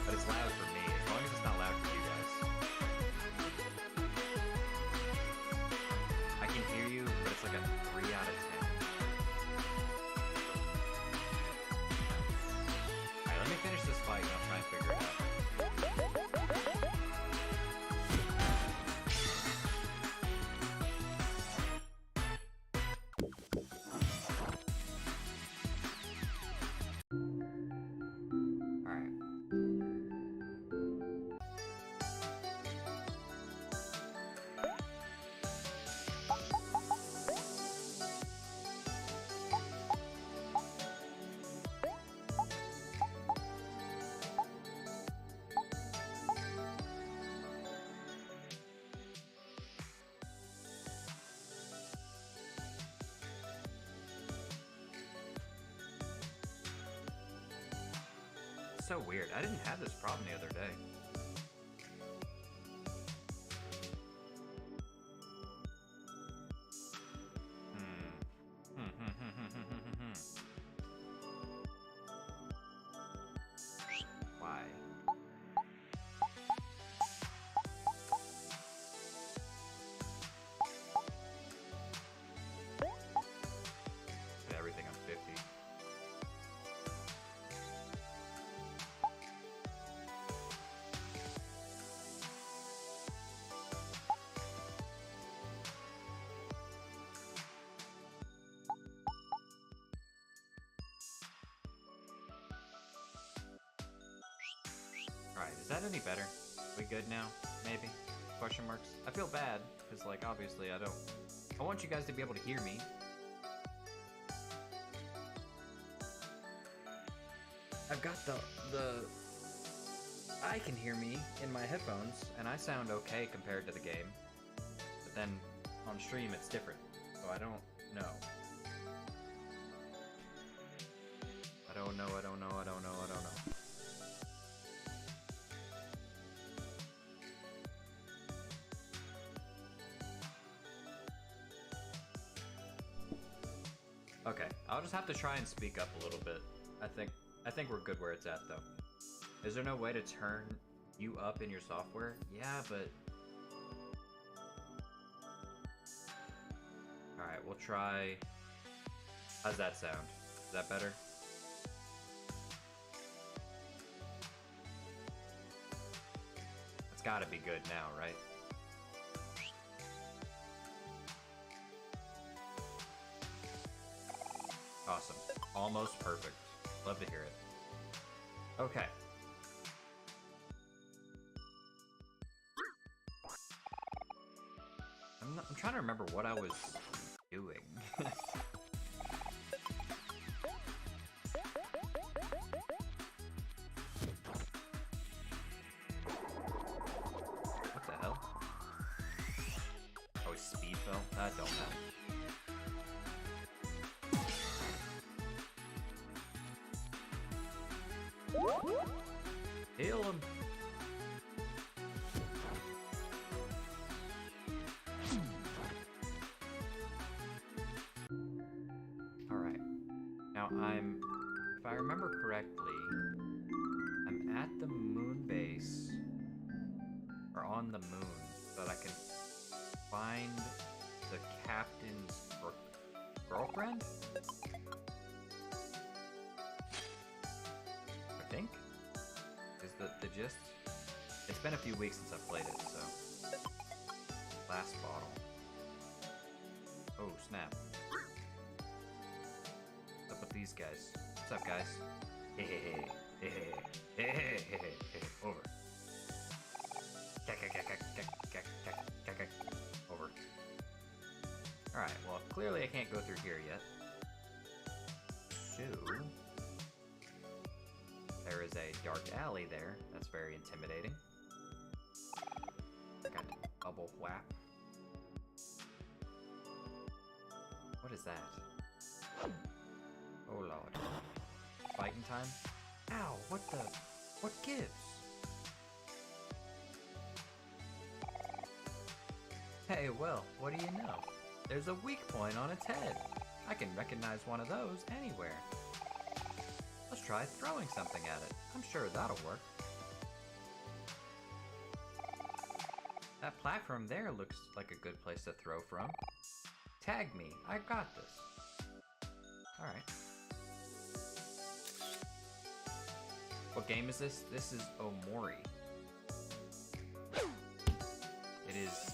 But it's loud for me, as long as it's not loud for you guys. I can hear you, but it's like a 3 out of 10. Alright, let me finish this fight and I'll try and figure it out. So weird. I didn't have this problem the other day. Why? Put everything on 50. Alright, is that any better? We good now? Maybe? Question marks? I feel bad, because, like, obviously I want you guys to be able to hear me. I've got I can hear me in my headphones, and I sound okay compared to the game. But then, on stream it's different, so I don't know. I don't know. Okay, I'll just have to try and speak up a little bit. I think we're good where it's at, though. Is there no way to turn you up in your software? Yeah, but... Alright, we'll try... How's that sound? Is that better? It's gotta be good now, right? Awesome. Almost perfect. Love to hear it. Okay. I'm trying to remember what I was doing. What the hell? Oh, speed fell? That don't matter. Heal him. Alright. Now if I remember correctly, I'm at the moon base, or on the moon, so that I can find the captain's girlfriend? I think? Is the gist? It's been a few weeks since I've played it, so... Last bottle. Oh, snap. What's up with these guys? What's up, guys? Hey, hey, hey. Hey, hey, hey, hey, hey, hey, hey. Over. Over. Alright, well, clearly I can't go through here yet. So... There is a dark alley there. That's very intimidating. Got a double whap. What is that? Oh lord. Fighting time? Ow, what gives? Hey, well, what do you know? There's a weak point on its head. I can recognize one of those anywhere. Let's try throwing something at it. I'm sure that'll work. That platform there looks like a good place to throw from. Tag me, I got this. Alright. What game is this? This is Omori. It is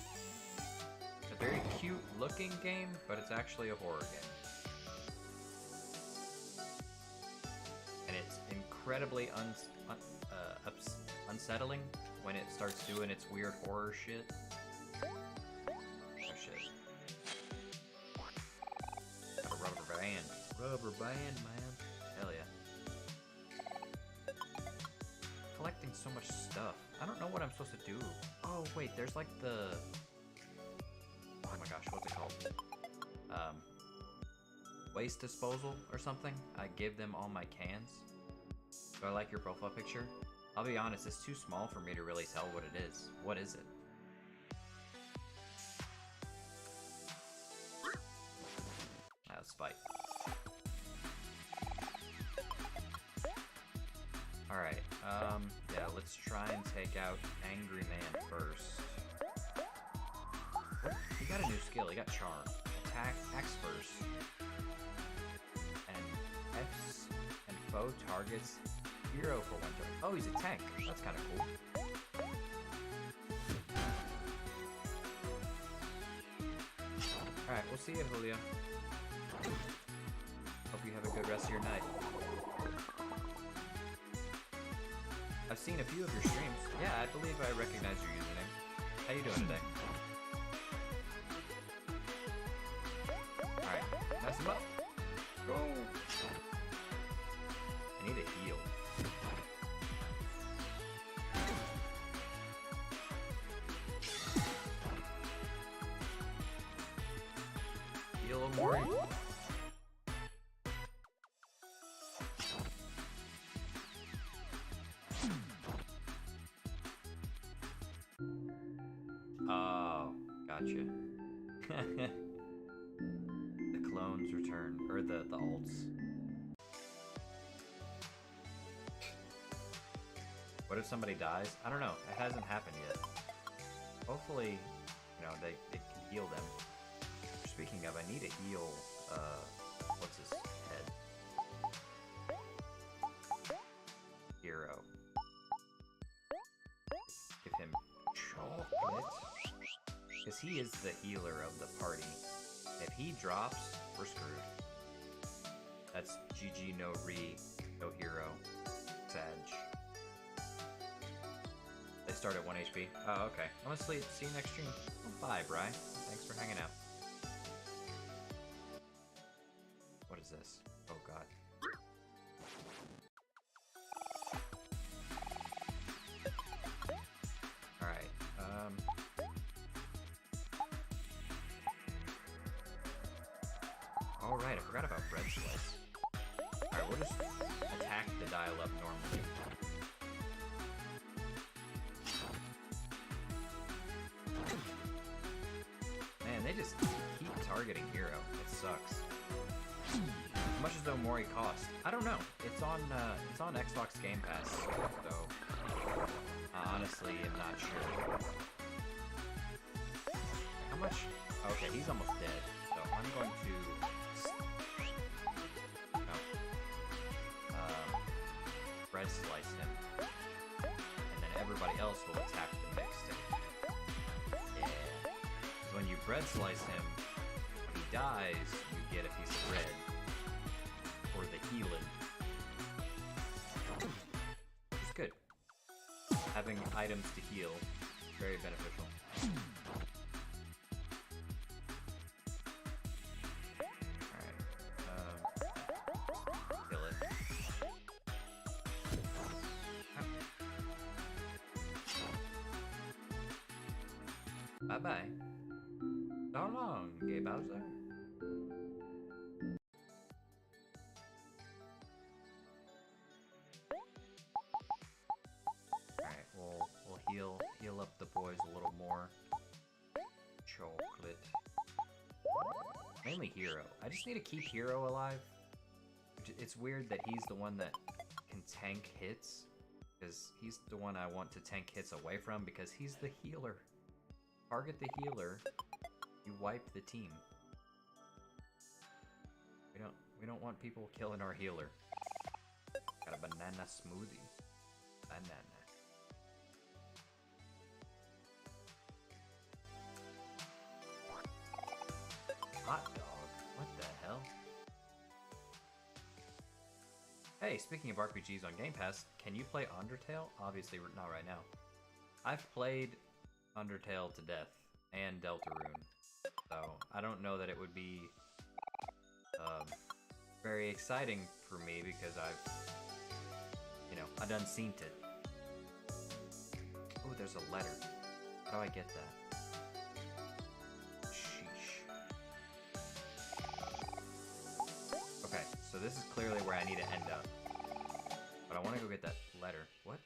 a very cute looking game, but it's actually a horror game. And it's incredibly unsettling when it starts doing its weird horror shit. Oh shit. Got a rubber band. Rubber band, man. Hell yeah. Collecting so much stuff. I don't know what I'm supposed to do. Oh wait, there's like the... Oh my gosh, what's it called? Waste disposal or something? I give them all my cans. Do I like your profile picture? I'll be honest, it's too small for me to really tell what it is. What is it? That's spite. Alright, yeah, let's try and take out Angry Man first. What? He got a new skill, he got Charm. Attack, axe first. And F's and foe targets hero for 1 turn. Oh, he's a tank. That's kind of cool. Alright, we'll see you, Julio. Hope you have a good rest of your night. I've seen a few of your streams. Yeah, I believe I recognize your username. How you doing today? Alright, mess him up. Go! I need a heal. Heal Omori. Oh, gotcha. The clones return, or the alts. What if somebody dies? I don't know. It hasn't happened yet. Hopefully, you know, they can heal them. Speaking of, I need to heal, what's his head? Hero. Give him chocolate. Because he is the healer of the party. If he drops, we're screwed. That's GG, no re, no hero. Sag. They start at 1 HP. Oh, okay. Honestly, see you next stream. Oh, bye, Bri. Thanks for hanging out. What is this? Oh, God. Alright, Alright, I forgot about bread slice. Alright, we'll just attack the dial up normally. Man, they just keep targeting Hero. It sucks. How much does Omori cost? I don't know. It's on Xbox Game Pass, so I honestly am not sure. How much? Okay, he's almost dead, so I'm going to bread slice him, and then everybody else will attack the mixed. Yeah. Because when you bread slice him, when he dies, you get a piece of bread. Or the healing. It's good. Having items to heal, very beneficial. Alright. Kill it. Bye-bye. So long, Gay Bowser. Heal up the boys a little more. Chocolate. Mainly Hero. I just need to keep Hero alive. It's weird that he's the one that can tank hits, because he's the one I want to tank hits away from, because he's the healer. Target the healer, you wipe the team. We don't want people killing our healer. Got a banana smoothie. Banana. Hot dog? What the hell? Hey, speaking of RPGs on Game Pass, can you play Undertale? Obviously not right now. I've played Undertale to death, and DeltaRune. So, I don't know that it would be very exciting for me because I've done seen it. Oh, there's a letter. How do I get that? Sheesh. Okay, so this is clearly where I need to end up. But I want to go get that letter. What?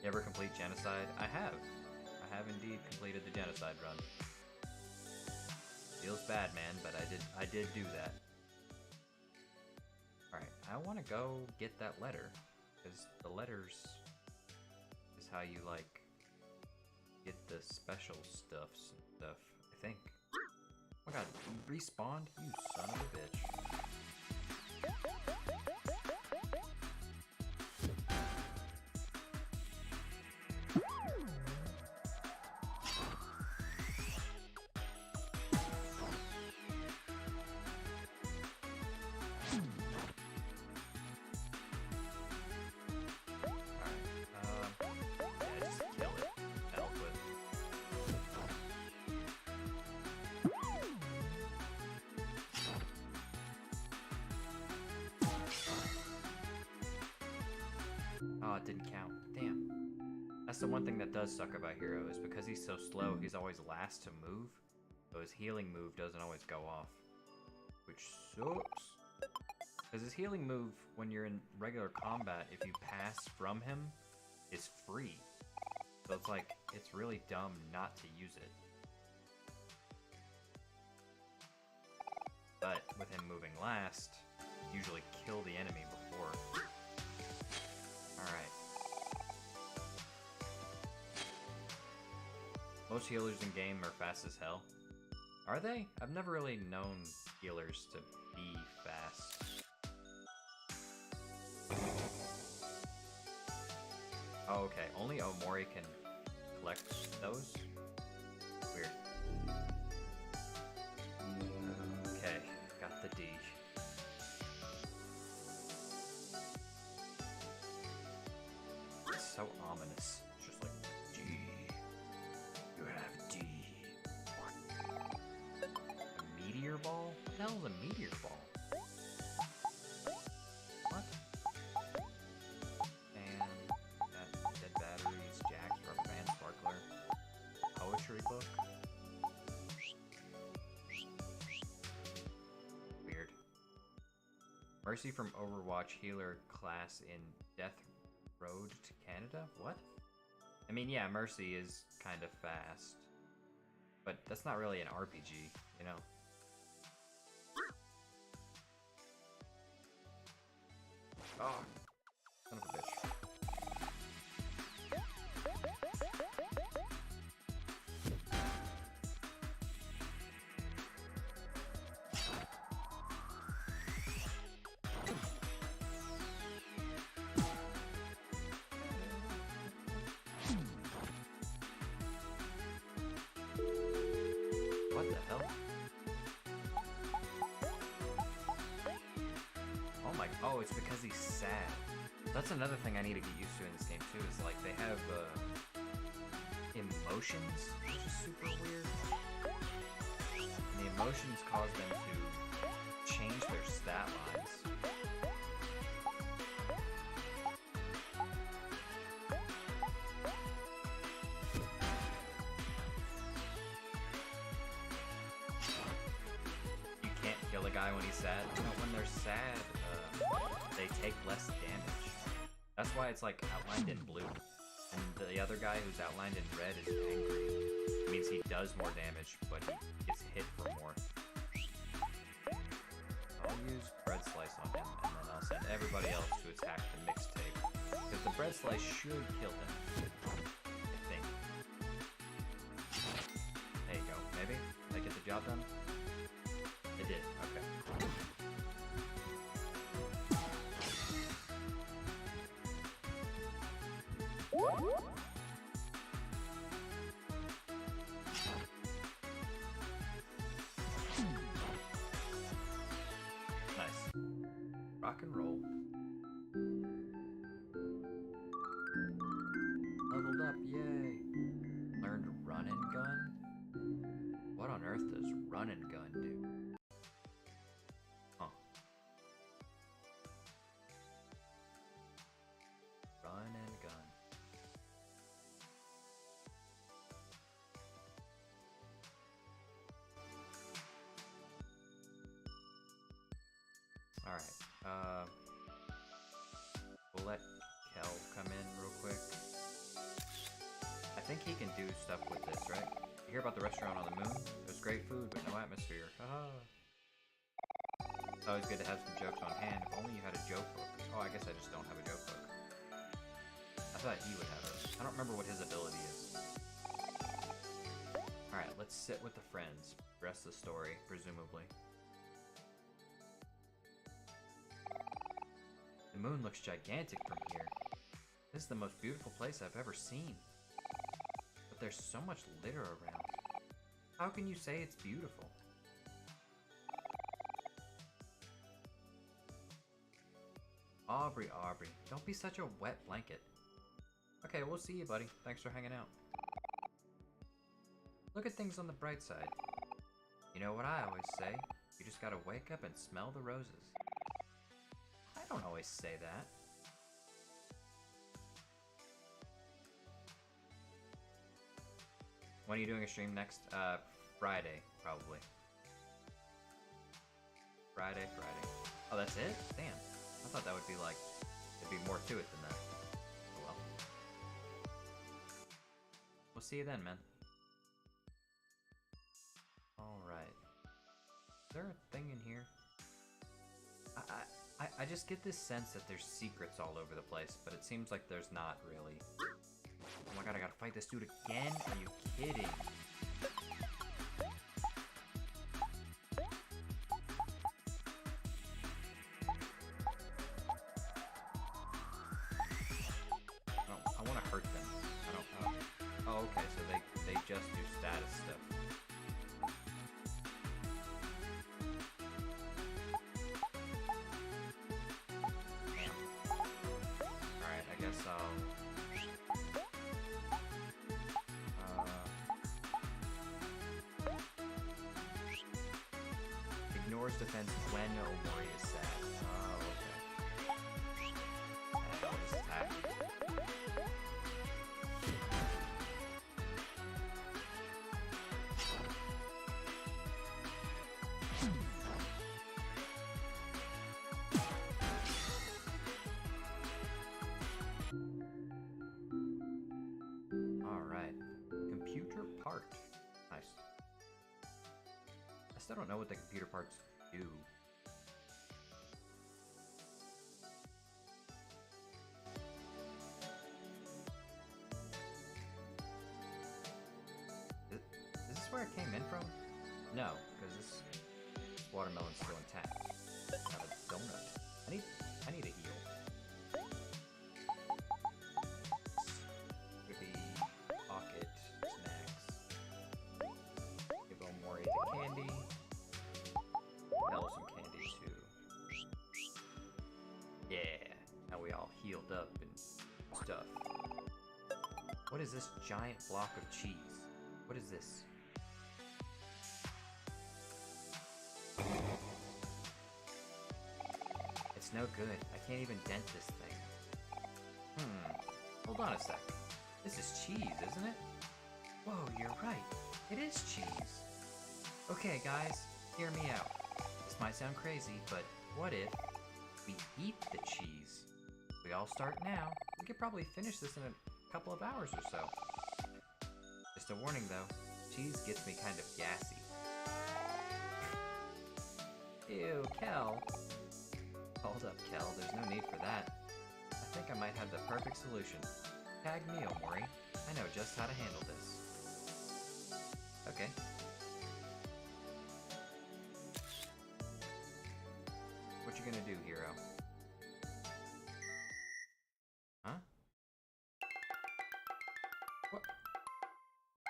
You ever complete Genocide? I have. I have indeed completed the Genocide run. Feels bad, man, but I did do that. Alright, I want to go get that letter, because the letters is how you, like, get the special stuffs and stuff, I think. Oh my god, you respawned? You son of a bitch. Oh, it didn't count. Damn. That's the one thing that does suck about Hero, is because he's so slow, he's always last to move, so his healing move doesn't always go off. Which sucks. Because his healing move, when you're in regular combat, if you pass from him, is free. So it's like, it's really dumb not to use it. But with him moving last, usually kill the enemy before. Alright. Most healers in game are fast as hell. Are they? I've never really known healers to be fast. Oh, okay. Only Omori can collect those? Weird. Okay, got the D. It's so ominous. It's just like, G. You have D. A meteor ball? What the hell is a meteor ball? What? And got dead batteries, jacks, rubber band, sparkler, poetry book. Weird. Mercy from Overwatch healer class in Death Road to Canada? What? I mean, yeah, Mercy is kind of fast, but that's not really an RPG, you know? Oh, son of a bitch. What the hell? Oh my, oh, it's because he's sad. That's another thing I need to get used to in this game too, is like they have emotions, which is super weird. And the emotions cause them to change their stat lines. You can't kill a guy when he's sad. You know, when they're sad, they take less damage. That's why it's like outlined in blue. And the other guy who's outlined in red is angry. It means he does more damage, but he gets hit for more. I'll use bread slice on him, and then I'll send everybody else to attack the mixtape. Because the bread slice should kill him. I think. There you go. Maybe? Did I get the job done? It did. Okay. Nice. Rock and roll. Leveled up, yay. Learned run and gun? What on earth does run and gun do? Huh. Run and gun. Alright, we'll let Kel come in real quick. I think he can do stuff with this, right? You hear about the restaurant on the moon? It was great food, but no atmosphere. Haha. It's always good to have some jokes on hand. If only you had a joke book. Oh, I guess I just don't have a joke book. I thought he would have it. I don't remember what his ability is. Alright, let's sit with the friends. Rest the story, presumably. The moon looks gigantic from here. This is the most beautiful place I've ever seen. But there's so much litter around. How can you say it's beautiful? Aubrey, don't be such a wet blanket. Okay, we'll see you, buddy. Thanks for hanging out. Look at things on the bright side. You know what I always say? You just gotta wake up and smell the roses. I don't always say that. When are you doing a stream next? Friday, probably. Friday. Oh, that's it? Damn. I thought that would be like, there'd be more to it than that. Oh well. We'll see you then, man. Alright. Is there a thing in here? I just get this sense that there's secrets all over the place, but it seems like there's not really. Oh my god, I gotta fight this dude again? Are you kidding? I wanna hurt them. I don't. Oh, okay, so they just do status stuff. Ignores defense when Omori is sad. Oh, okay. And bonus attack. Alright. Computer part. Nice. I still don't know what the computer parts do. Is this where it came in from? No, because this watermelon's still intact. I have a donut. I need a heal. Could be pocket snacks. Give Omori the candy. Hell, some candy too. Yeah, now we all healed up and stuff. What is this giant block of cheese? What is this? It's no good. I can't even dent this thing. Hold on a sec. This is cheese, isn't it? Whoa, you're right. It is cheese. Okay, guys, hear me out. This might sound crazy, but what if we eat the cheese? We all start now. We could probably finish this in a couple of hours or so. Just a warning though, cheese gets me kind of gassy. Ew, Kel. Hold up, Kel, there's no need for that. I think I might have the perfect solution. Tag me, Omori. I know just how to handle this. Okay. What you gonna do, hero? Huh?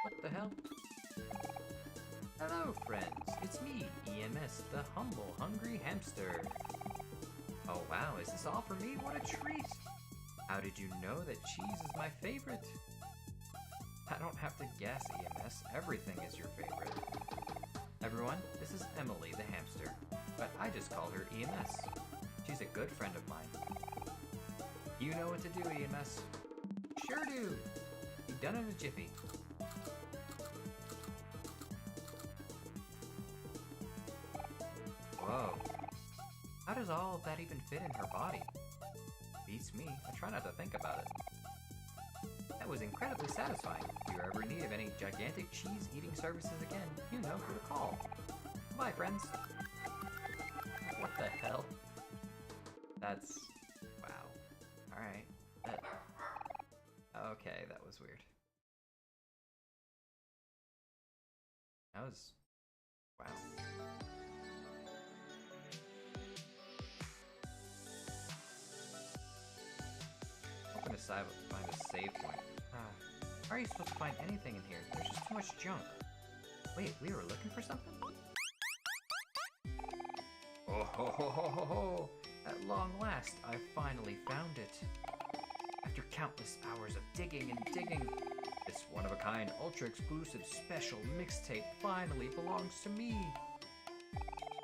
What the hell? Hello, friends. It's me, EMS, the humble, hungry hamster. Oh wow, is this all for me? What a treat! How did you know that cheese is my favorite? I don't have to guess, EMS. Everything is your favorite. Everyone, this is Emily the hamster, but I just call her EMS. She's a good friend of mine. You know what to do, EMS. Sure do! Be done in a jiffy. Whoa. How does all of that even fit in her body? Beats me. I try not to think about it. That was incredibly satisfying. If you're ever in need of any gigantic cheese-eating services again, you know who to call. Bye, friends. What the hell? That's... wow. Alright. Okay, that was weird. That was... wow. I'm gonna find a save point. How are you supposed to find anything in here? There's just too much junk. Wait, we were looking for something? Oh ho ho ho ho ho! At long last, I finally found it. After countless hours of digging and digging, this one-of-a-kind, ultra-exclusive, special mixtape finally belongs to me.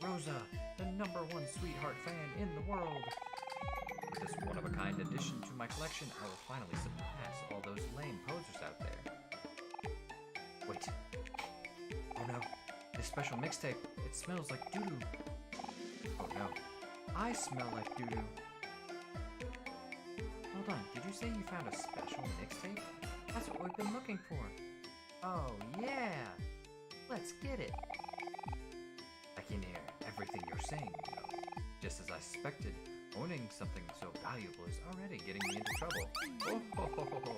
Rosa, the #1 sweetheart fan in the world. With this one-of-a-kind addition to my collection, I will finally surpass all those lame posers out there. Wait. Oh no. This special mixtape, it smells like doo-doo. Oh no. I smell like doo-doo. Hold on, did you say you found a special mixtape? That's what we've been looking for. Oh yeah! Let's get it. I can hear everything you're saying, you know. Just as I suspected, owning something so valuable is already getting me into trouble. Oh ho ho ho ho!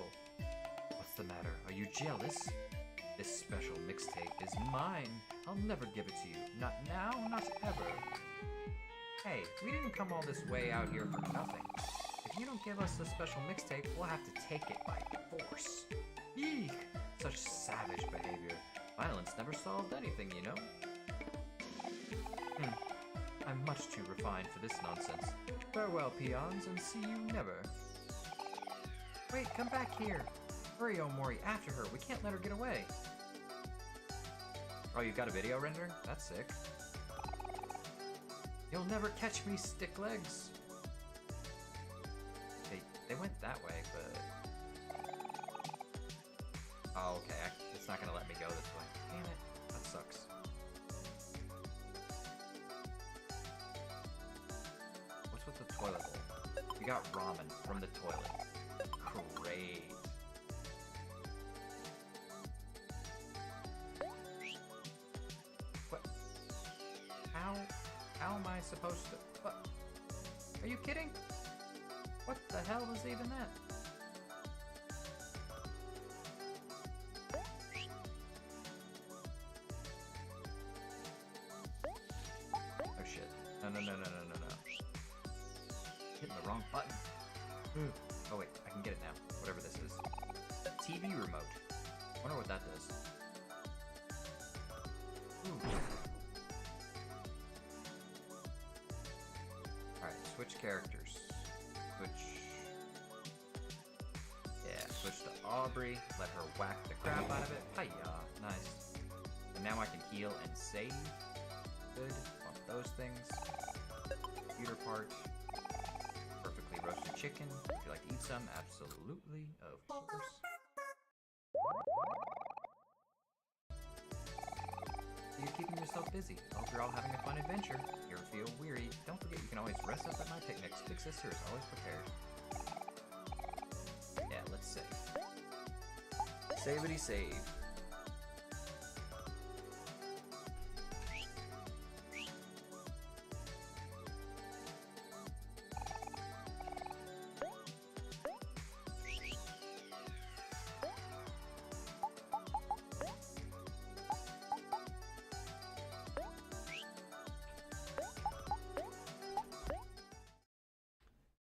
What's the matter? Are you jealous? This special mixtape is mine. I'll never give it to you. Not now, not ever. Hey, we didn't come all this way out here for nothing. If you don't give us the special mixtape, we'll have to take it by force. Eek! Such savage behavior. Violence never solved anything, you know? I'm much too refined for this nonsense. Farewell, peons, and see you never. Wait, come back here. Hurry, Omori, after her. We can't let her get away. Oh, you've got a video rendering? That's sick. You'll never catch me, stick legs. They went that way, but... oh, okay. It's not gonna let me go this way. Damn it. That sucks. What's with the toilet bowl? We got ramen from the toilet. Great. What? How am I supposed to... what? Are you kidding? What the hell was even that? Oh shit. No. Hitting the wrong button. Oh wait, I can get it now. Whatever this is. TV remote. Wonder what that does. Alright, switch characters. Switch to Aubrey, let her whack the crap out of it. Hiya, nice. And now I can heal and save. Good, want those things. Computer part. Perfectly roasted chicken. Would you like to eat some? Absolutely, of course. So you're keeping yourself busy. I hope you're all having a fun adventure. If you ever feel weary, don't forget you can always rest up at my picnics. Big Sister is always prepared. Yeah, let's save. Savity save.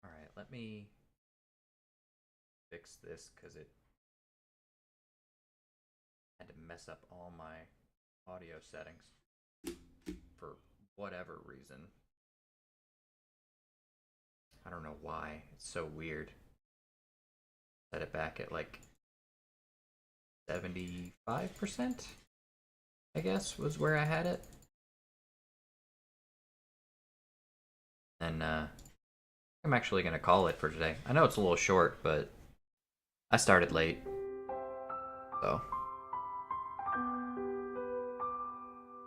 Alright, let me fix this because it had to mess up all my audio settings for whatever reason. I don't know why. It's so weird. Set it back at like 75%, I guess, was where I had it. And I'm actually gonna call it for today. I know it's a little short, but I started late, so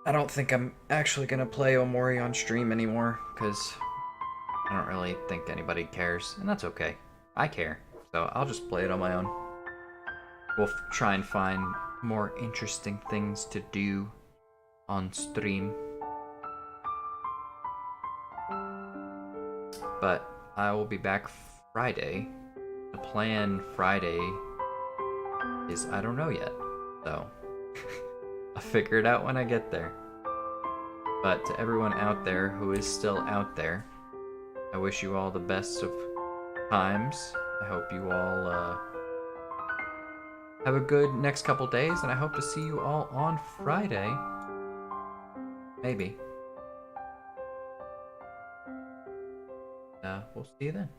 I don't think I'm actually gonna play Omori on stream anymore, because I don't really think anybody cares, and that's okay. I care, so I'll just play it on my own. We'll try and find more interesting things to do on stream. But I will be back Friday. The plan Friday is I don't know yet, so I'll figure it out when I get there. But to everyone out there who is still out there, I wish you all the best of times. I hope you all have a good next couple days, and I hope to see you all on Friday. Maybe. We'll see you then.